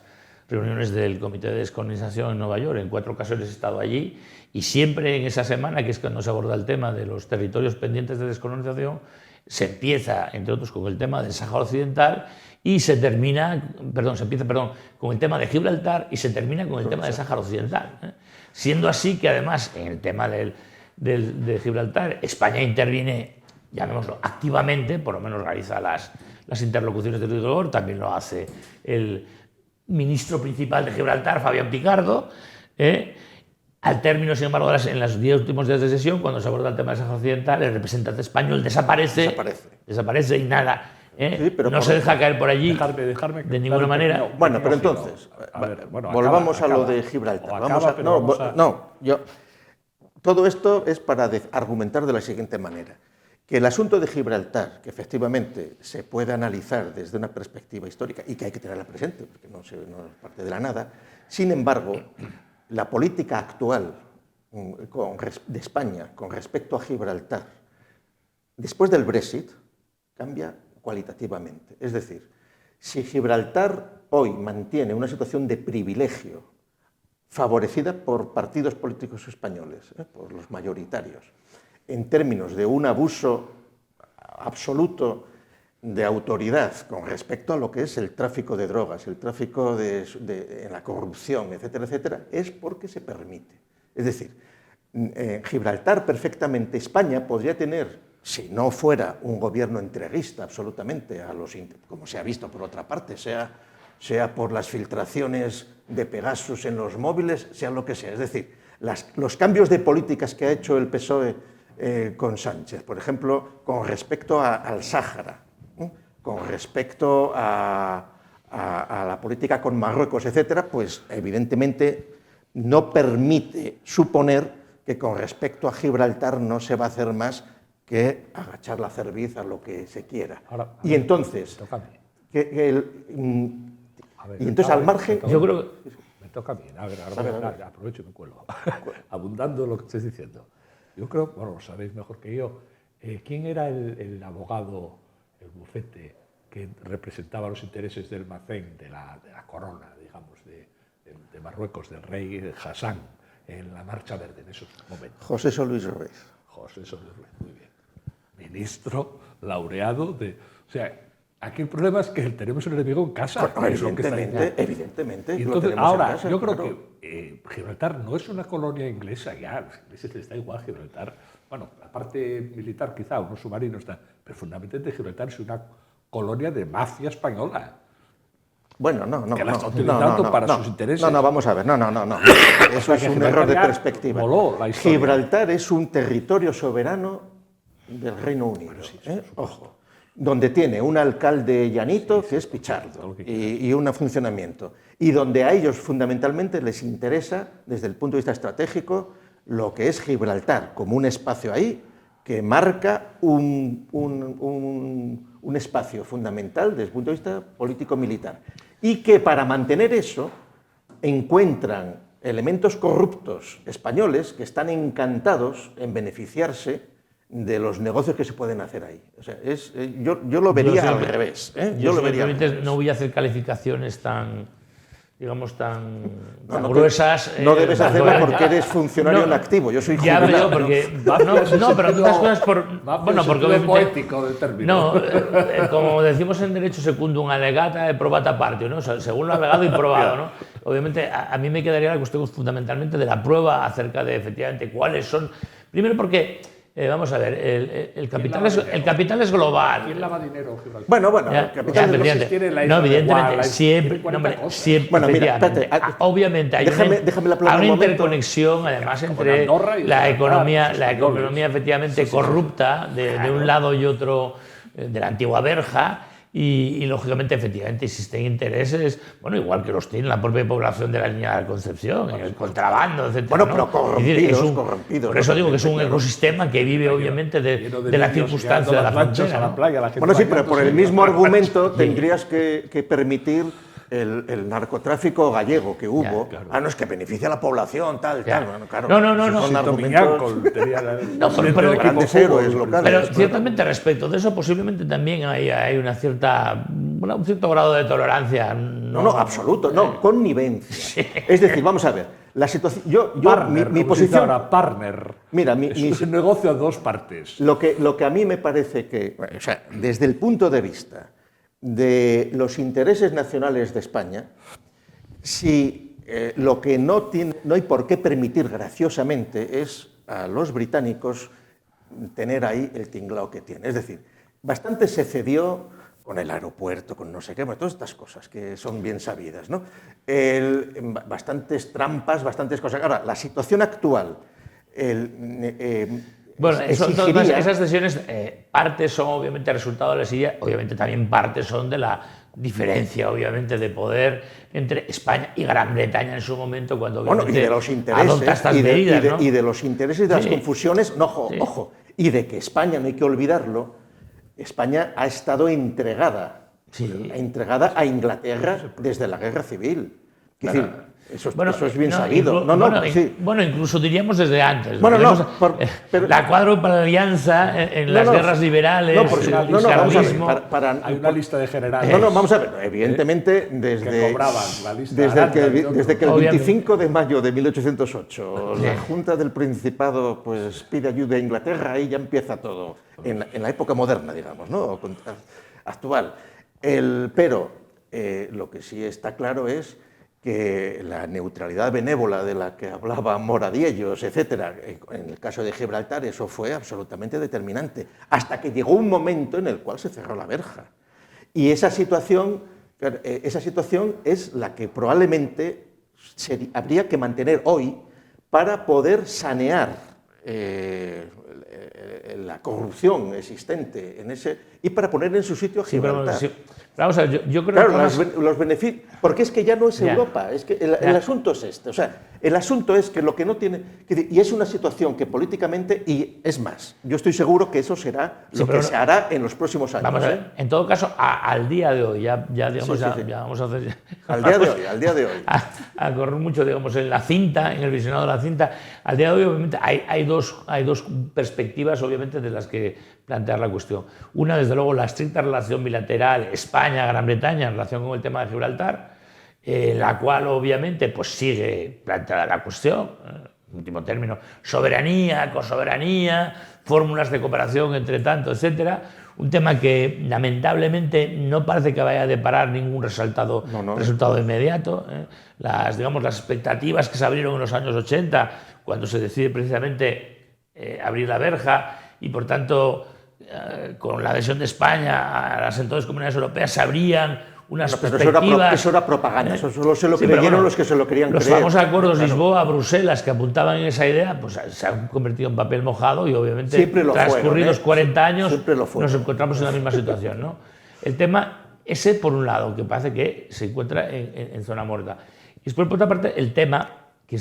reuniones del Comité de Descolonización en Nueva York. En 4 ocasiones he estado allí y siempre en esa semana, que es cuando se aborda el tema de los territorios pendientes de descolonización, se empieza, entre otros, con el tema del Sáhara Occidental y se empieza con el tema de Gibraltar y se termina con el tema del Sáhara Occidental. siendo así que además en el tema de Gibraltar España interviene, llamémoslo, activamente, por lo menos realiza las interlocuciones de rigor, también lo hace el ministro principal de Gibraltar, Fabián Picardo. Al término, sin embargo, en los 10 últimos días de sesión, cuando se aborda el tema del Sáhara Occidental, el representante español desaparece y nada. Sí, pero no se deja caer por allí de ninguna manera. Bueno, pero entonces, volvamos a lo de Gibraltar. Todo esto es para argumentar de la siguiente manera. Que el asunto de Gibraltar, que efectivamente se puede analizar desde una perspectiva histórica y que hay que tenerla presente, porque no es parte de la nada, sin embargo, la política actual de España con respecto a Gibraltar, después del Brexit, cambia cualitativamente. Es decir, si Gibraltar hoy mantiene una situación de privilegio favorecida por partidos políticos españoles, por los mayoritarios, en términos de un abuso absoluto de autoridad con respecto a lo que es el tráfico de drogas, el tráfico en la corrupción, etcétera, etcétera, es porque se permite. Es decir, Gibraltar perfectamente, España podría tener, si no fuera un gobierno entreguista absolutamente, como se ha visto por otra parte, sea por las filtraciones de Pegasus en los móviles, sea lo que sea. Es decir, los cambios de políticas que ha hecho el PSOE con Sánchez, por ejemplo, con respecto al Sáhara, con respecto a la política con Marruecos, etcétera, pues evidentemente no permite suponer que con respecto a Gibraltar no se va a hacer más que agachar la cerviz a lo que se quiera. Y entonces, al margen... Yo creo que me toca a mí, aprovecho y me cuelgo, abundando lo que estés diciendo. Yo creo, bueno, lo sabéis mejor que yo, ¿quién era el abogado, el bufete, que representaba los intereses del Macén, de la corona, digamos, de Marruecos, del rey Hassan, en la Marcha Verde, en esos momentos? José Luis Ruiz. José Luis Ruiz, muy bien. Ministro laureado de... O sea, aquí el problema es que tenemos un enemigo en casa. Evidentemente. Y entonces, ahora, yo creo que Gibraltar no es una colonia inglesa ya. A los ingleses les da igual Gibraltar. Bueno, la parte militar quizá, unos submarinos, pero fundamentalmente Gibraltar es una colonia de mafia española. Bueno, no. Que la está utilizando para sus intereses. No, vamos a ver, no. Eso es un error de perspectiva. Gibraltar es un territorio soberano del Reino Unido. Ojo. Donde tiene un alcalde llanito, que es Pichardo, y un funcionamiento. Y donde a ellos fundamentalmente les interesa, desde el punto de vista estratégico, lo que es Gibraltar, como un espacio ahí que marca un espacio fundamental desde el punto de vista político-militar. Y que para mantener eso encuentran elementos corruptos españoles que están encantados en beneficiarse de los negocios que se pueden hacer ahí. O sea, yo lo vería al revés. No voy a hacer calificaciones tan gruesas. No debes hacerlas porque eres funcionario en activo. Yo soy jubilado. Ya veo, porque... pero otras cosas porque obviamente... poético del término. Como decimos en derecho secundum allegata e probata partio, ¿no? O sea, según lo alegado y probado, ¿no? Obviamente, a mí me quedaría la cuestión fundamentalmente de la prueba acerca de, efectivamente, cuáles son... Primero porque... vamos a ver, el capital es global. ¿Quién lava dinero? Bueno, el capital es global. No, evidentemente, siempre, bueno, mira, espérate, obviamente hay una interconexión, además, entre la economía efectivamente corrupta de un lado y otro de la antigua verja. Y, lógicamente, efectivamente, existen intereses, bueno, igual que los tiene la propia población de la línea de la Concepción, en el contrabando, etc. Bueno, pero corrompidos. Por eso digo que es un ecosistema que vive, obviamente, de la circunstancia de la frontera. Bueno, sí, pero por el mismo argumento tendrías que permitir el narcotráfico gallego que hubo. No es que beneficia a la población, tal. Bueno, claro, no. Pero grandes héroes locales. Pero ciertamente respecto de eso posiblemente también hay un cierto grado de tolerancia. No, absoluto, connivencia. Es decir, vamos a ver, la situación... mi posición... Ahora, partner. Mira, es un negocio a dos partes. Lo que a mí me parece que, o sea, desde el punto de vista de los intereses nacionales de España, si lo que no hay por qué permitir graciosamente es a los británicos tener ahí el tinglao que tiene. Es decir, bastante se cedió con el aeropuerto, con no sé qué, bueno, todas estas cosas que son bien sabidas, ¿no? Bastantes trampas, bastantes cosas. Ahora, la situación actual... Bueno, todas esas decisiones, partes son obviamente resultado de la silla, obviamente también partes son de la diferencia, obviamente, de poder entre España y Gran Bretaña en su momento, cuando obviamente y de los intereses, adopta estas medidas, ¿no? Y de los intereses y de las Sí. confusiones, no, Sí. ojo, y de que España, no hay que olvidarlo, España ha estado entregada a Inglaterra desde la Guerra Civil. Es decir, eso es bien sabido. Bueno, incluso diríamos desde antes. Bueno, pero la cuádruple alianza en las guerras liberales, vamos a ver, hay una lista de generales. Vamos a ver, evidentemente, desde que el 25 de mayo de 1808 la Junta del Principado pues pide ayuda a Inglaterra, ahí ya empieza todo, en la época moderna, digamos, ¿no? Actual. Pero lo que sí está claro es que la neutralidad benévola de la que hablaba Moradiellos, etcétera, en el caso de Gibraltar, eso fue absolutamente determinante, hasta que llegó un momento en el cual se cerró la verja. Y esa situación es la que probablemente habría que mantener hoy para poder sanear la corrupción existente y para poner en su sitio a Gibraltar. Vamos a ver, yo creo que los beneficios, porque es que ya no es Europa, es que el asunto es este, o sea, el asunto es que lo que no tiene, y es una situación que políticamente, y es más, yo estoy seguro que eso será lo que se hará en los próximos años. Vamos a ver, en todo caso, al día de hoy, ya vamos a hacer... Al día de hoy. A correr mucho, digamos, en la cinta, en el visionado de la cinta, al día de hoy, obviamente, hay dos perspectivas, obviamente, de las que plantear la cuestión. Una, desde luego, la estricta relación bilateral España-Gran Bretaña en relación con el tema de Gibraltar, la cual obviamente pues sigue planteada la cuestión, en último término, soberanía, cosoberanía, fórmulas de cooperación entre tanto, etcétera. Un tema que lamentablemente no parece que vaya a deparar ningún resultado inmediato. Las expectativas que se abrieron en los años 80, cuando se decide precisamente abrir la verja y por tanto con la adhesión de España a las entonces comunidades europeas se abrían unas perspectivas... Eso era propaganda, eso solo se lo creyeron los que se lo querían creer. Los famosos acuerdos Lisboa-Bruselas que apuntaban en esa idea, pues se han convertido en papel mojado y obviamente transcurridos 40 años nos encontramos en la misma situación, ¿no? El tema ese, por un lado, que parece que se encuentra en zona muerta. Y después, por otra parte, el tema que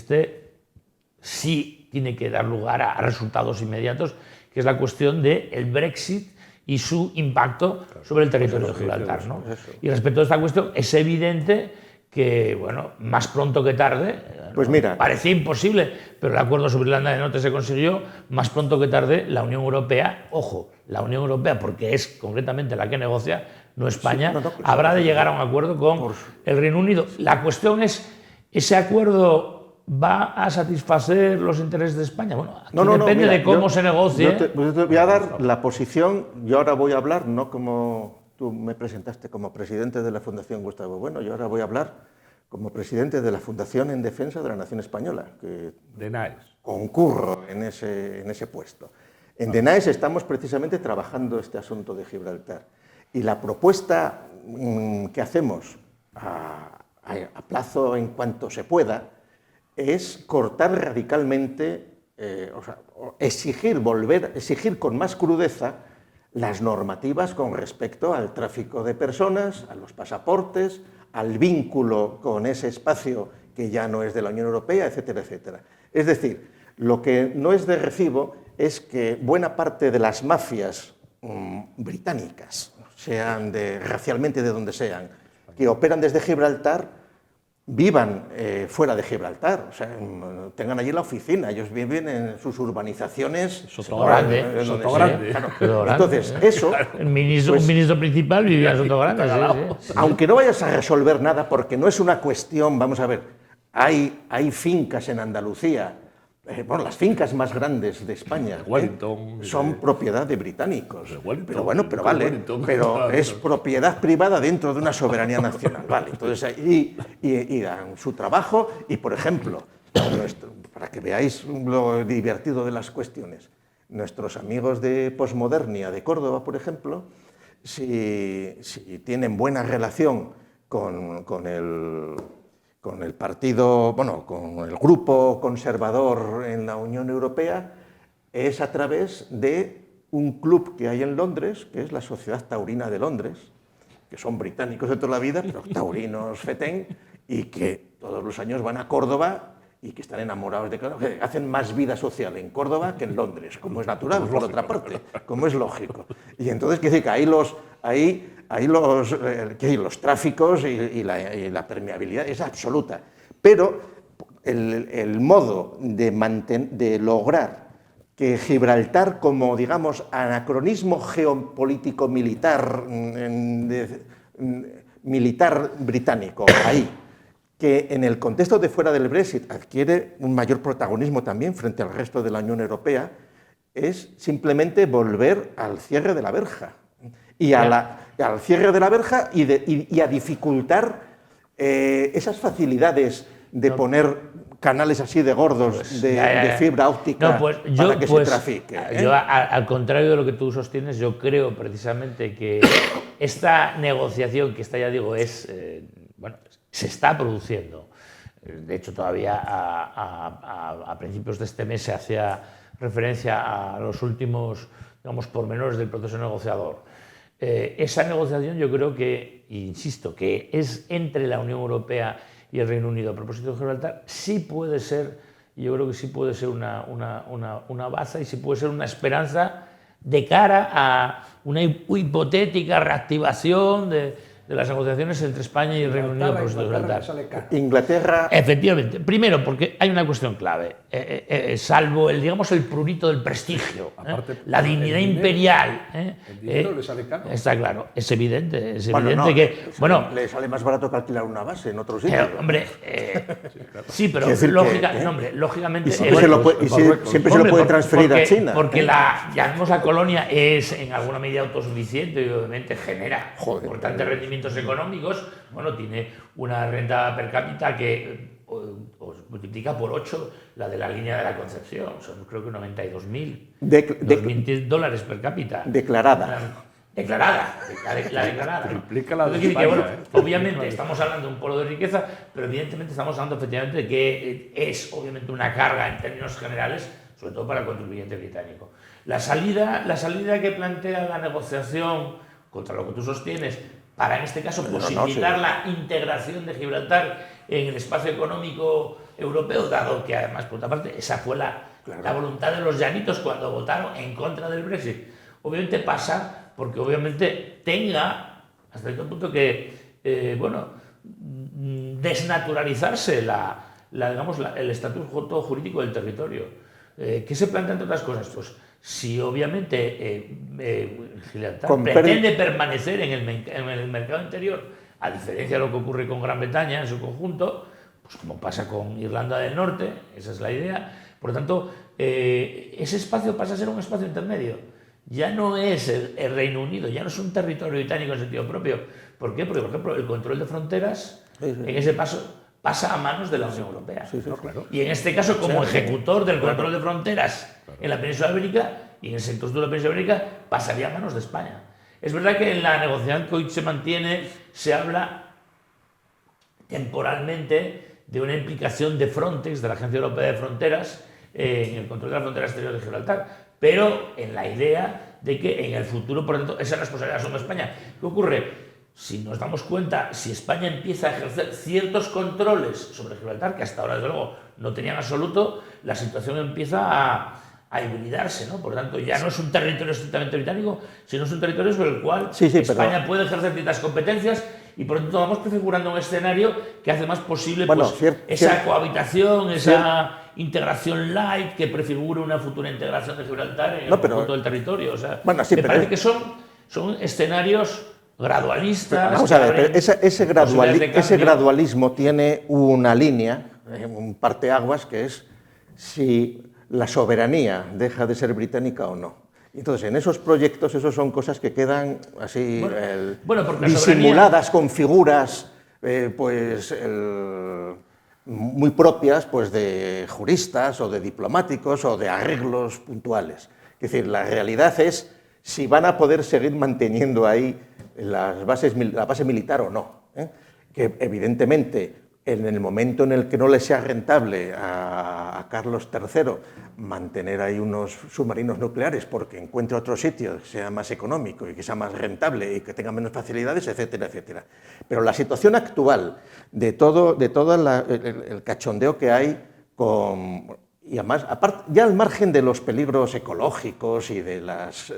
sí tiene que dar lugar a resultados inmediatos, que es la cuestión del Brexit y su impacto sobre el territorio de Gibraltar, ¿no? Y respecto a esta cuestión, es evidente que, bueno, más pronto que tarde, pues mira, parecía imposible, pero el acuerdo sobre Irlanda del Norte se consiguió, más pronto que tarde la Unión Europea, ojo, la Unión Europea, porque es concretamente la que negocia, no España, habrá de llegar a un acuerdo con el Reino Unido. La cuestión es, ¿ese acuerdo va a satisfacer los intereses de España? Bueno, aquí depende de cómo se negocie. Yo te voy a dar la posición, yo ahora voy a hablar, no como tú me presentaste como presidente de la Fundación Gustavo Bueno, yo ahora voy a hablar como presidente de la Fundación en Defensa de la Nación Española, que concurro en ese puesto. En DENAES estamos precisamente trabajando este asunto de Gibraltar. Y la propuesta que hacemos a plazo en cuanto se pueda es cortar radicalmente, exigir con más crudeza las normativas con respecto al tráfico de personas, a los pasaportes, al vínculo con ese espacio que ya no es de la Unión Europea, etcétera, etcétera. Es decir, lo que no es de recibo es que buena parte de las mafias británicas, sean racialmente de donde sean, que operan desde Gibraltar, vivan fuera de Gibraltar, o sea, tengan allí la oficina, ellos viven en sus urbanizaciones. Sotogrande. Claro. Entonces, eso... Un ministro principal vivía en Sotogrande. Sí. Aunque no vayas a resolver nada, porque no es una cuestión, vamos a ver, hay fincas en Andalucía bueno, las fincas más grandes de España Wellington, son propiedad de británicos. Wellington, Pero bueno, pero vale, pero es propiedad privada dentro de una soberanía nacional. Vale, entonces y dan su trabajo y, por ejemplo, para que veáis lo divertido de las cuestiones, nuestros amigos de Posmodernia de Córdoba, por ejemplo, si tienen buena relación con el partido, bueno, con el grupo conservador en la Unión Europea, es a través de un club que hay en Londres, que es la Sociedad Taurina de Londres, que son británicos de toda la vida, pero taurinos fetén, y que todos los años van a Córdoba y que están enamorados de Córdoba, que hacen más vida social en Córdoba que en Londres, como es natural, por otra parte, como es lógico. Y entonces, quiere decir que ahí los tráficos y la permeabilidad es absoluta. Pero el modo de lograr que Gibraltar, como, digamos, anacronismo geopolítico militar británico, ahí, que en el contexto de fuera del Brexit adquiere un mayor protagonismo también frente al resto de la Unión Europea, es simplemente volver al cierre de la verja. Y al cierre de la verja y a dificultar esas facilidades de poner canales así de gordos de fibra óptica para que se trafique. Yo, al contrario de lo que tú sostienes, yo creo precisamente que esta negociación, que esta ya digo, bueno, se está produciendo. De hecho, todavía a principios de este mes se hacía referencia a los últimos, digamos, pormenores del proceso negociador. Esa negociación yo creo que, insisto, que es entre la Unión Europea y el Reino Unido a propósito de Gibraltar, sí puede ser, yo creo que sí puede ser una baza y sí puede ser una esperanza de cara a una hipotética reactivación de las negociaciones entre España y el Reino Unido a propósito de Gibraltar. Inglaterra... Efectivamente. Primero, porque hay una cuestión clave. Salvo digamos, el prurito del prestigio, aparte, la dignidad imperial. El dinero le sale caro. Está claro. Es evidente Bueno, que... Bueno, le sale más barato que alquilar una base en otro sitio. Hombre, sí, pero lógicamente... Siempre se lo puede transferir a China. Porque la colonia es en alguna medida autosuficiente y obviamente genera importantes rendimientos económicos. Bueno, tiene una renta per cápita que os multiplica por 8 la de la línea de la Concepción. Son creo que 92.000 dólares per cápita. Declarada. La declarada. Triplica la de España, España, bueno, obviamente estamos hablando de un polo de riqueza, pero evidentemente estamos hablando efectivamente de que es obviamente una carga en términos generales, sobre todo para el contribuyente británico. La salida que plantea la negociación, contra lo que tú sostienes, para en este caso posibilitar la integración de Gibraltar en el espacio económico europeo, dado que además, por otra parte, esa fue la voluntad de los llanitos cuando votaron en contra del Brexit. Obviamente pasa porque obviamente tenga hasta cierto punto que desnaturalizarse el estatus jurídico del territorio. ¿Qué se plantea entre otras cosas? Pues si obviamente Gibraltar pretende permanecer en el mercado interior, a diferencia de lo que ocurre con Gran Bretaña en su conjunto, pues como pasa con Irlanda del Norte, esa es la idea. Por lo tanto, ese espacio pasa a ser un espacio intermedio. Ya no es el Reino Unido, ya no es un territorio británico en sentido propio. ¿Por qué? Porque, por ejemplo, el control de fronteras en ese paso pasa a manos de la Unión Europea. Claro. Y en este caso, como ejecutor del control de fronteras en la península ibérica y en el sector sur de la península ibérica, pasaría a manos de España. Es verdad que en la negociación que hoy se mantiene se habla temporalmente de una implicación de Frontex, de la Agencia Europea de Fronteras, en el control de la frontera exterior de Gibraltar, pero en la idea de que en el futuro, por tanto, esa responsabilidad asume España. ¿Qué ocurre? Si nos damos cuenta, si España empieza a ejercer ciertos controles sobre Gibraltar, que hasta ahora, desde luego, no tenía en absoluto, la situación empieza a hibridarse, ¿no? Por lo tanto, ya no es un territorio estrictamente británico, sino es un territorio sobre el cual España puede ejercer ciertas competencias y, por lo tanto, vamos prefigurando un escenario que hace más posible esa cohabitación, esa integración light que prefigure una futura integración de Gibraltar en el conjunto del territorio. O sea, me parece que son escenarios gradualistas. Vamos a ver, ese gradualismo tiene una línea, un parteaguas, que es si la soberanía deja de ser británica o no. Entonces, en esos proyectos, esos son cosas que quedan así porque disimuladas con figuras muy propias pues, de juristas o de diplomáticos o de arreglos puntuales. Es decir, la realidad es si van a poder seguir manteniendo ahí la base militar o no. Que evidentemente en el momento en el que no le sea rentable a Carlos III mantener ahí unos submarinos nucleares porque encuentre otro sitio que sea más económico y que sea más rentable y que tenga menos facilidades, etcétera, etcétera. Pero la situación actual de todo el cachondeo que hay y además, aparte, ya al margen de los peligros ecológicos y de las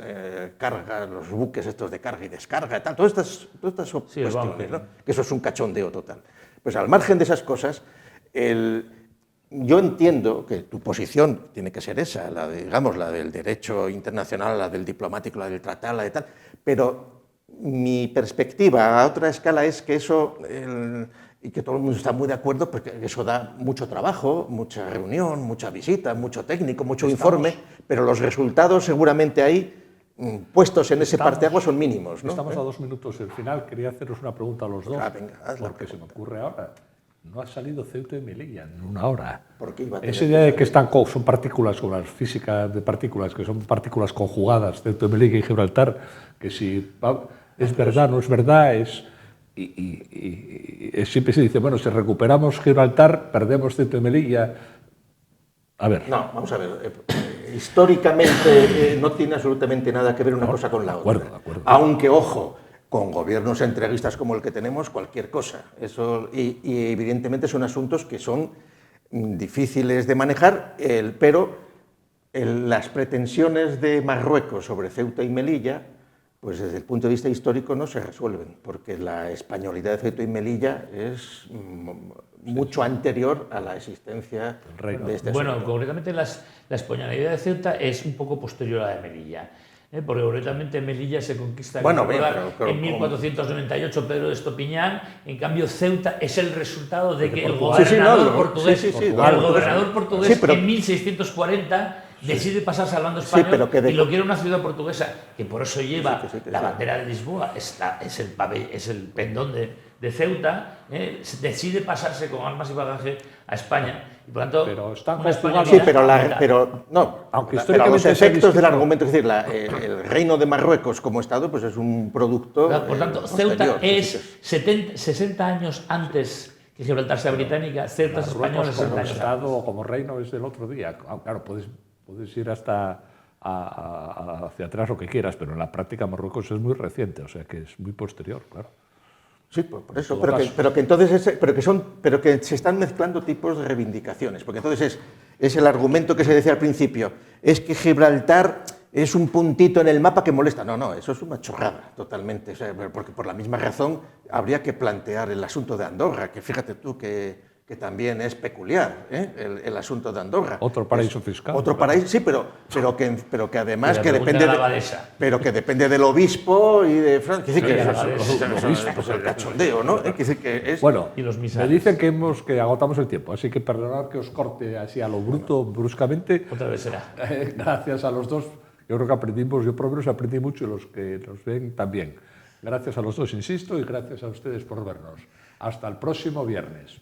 cargas, los buques estos de carga y descarga y tal, todas estas cuestiones, ¿no? Que eso es un cachondeo total. Pues al margen de esas cosas, yo entiendo que tu posición tiene que ser esa, la del derecho internacional, la del diplomático, la del tratado, la de tal, pero mi perspectiva a otra escala es que eso, y que todo el mundo está muy de acuerdo, porque eso da mucho trabajo, mucha reunión, mucha visita, mucho técnico, mucho informe, pero los resultados seguramente ahí, puestos en ese parteaguas, son mínimos, ¿no? Estamos a 2 minutos del final. Quería haceros una pregunta a los dos, venga, hazla, porque se me ocurre ahora. No ha salido Ceuta y Melilla en una hora. ¿Por qué iba a tener Esa idea de que son partículas, como las físicas de partículas, que son partículas conjugadas, Ceuta y Melilla y Gibraltar, que si es verdad, no es verdad, siempre se dice, bueno, si recuperamos Gibraltar, perdemos Ceuta y Melilla. A ver. No, vamos a ver. Históricamente no tiene absolutamente nada que ver una cosa con la otra. De acuerdo. Aunque, ojo, con gobiernos entreguistas como el que tenemos, cualquier cosa. Eso, y evidentemente son asuntos que son difíciles de manejar, pero las pretensiones de Marruecos sobre Ceuta y Melilla, pues desde el punto de vista histórico no se resuelven, porque la españolidad de Ceuta y Melilla es mucho anterior a la existencia de este asunto. Bueno, concretamente la españolidad de Ceuta es un poco posterior a la de Melilla. Porque concretamente Melilla se conquista en 1498 Pedro de Estopiñán, en cambio Ceuta es el resultado de que el gobernador portugués en 1640 decide pasarse al bando español y lo quiere una ciudad portuguesa, que por eso lleva la bandera de Lisboa, es el pendón de Ceuta, decide pasarse con armas y bagaje a España. Y por tanto, pero están conjugados. Sí, pero los efectos del argumento, es decir, el reino de Marruecos como Estado, pues es un producto. Por tanto, Ceuta es 60 años antes que Gibraltar sea británica, Ceuta es española. Como Estado o como reino es del otro día. Claro, puedes ir hasta hacia atrás lo que quieras, pero en la práctica Marruecos es muy reciente, o sea que es muy posterior, claro. Sí, por eso, pero que se están mezclando tipos de reivindicaciones, porque entonces es el argumento que se decía al principio, es que Gibraltar es un puntito en el mapa que molesta. No, eso es una chorrada, totalmente, o sea, porque por la misma razón habría que plantear el asunto de Andorra, que fíjate tú que también es peculiar, el asunto de Andorra. Otro paraíso fiscal. Otro paraíso, sí, pero que además que depende del obispo y de Francia. Pues el cachondeo, ¿no? Bueno, me dicen que agotamos el tiempo, así que perdonad que os corte así a lo bruto, bruscamente. Otra vez será. Gracias a los dos. Yo creo que aprendimos, yo por lo menos aprendí mucho y los que nos ven también. Gracias a los dos, insisto, y gracias a ustedes por vernos. Hasta el próximo viernes.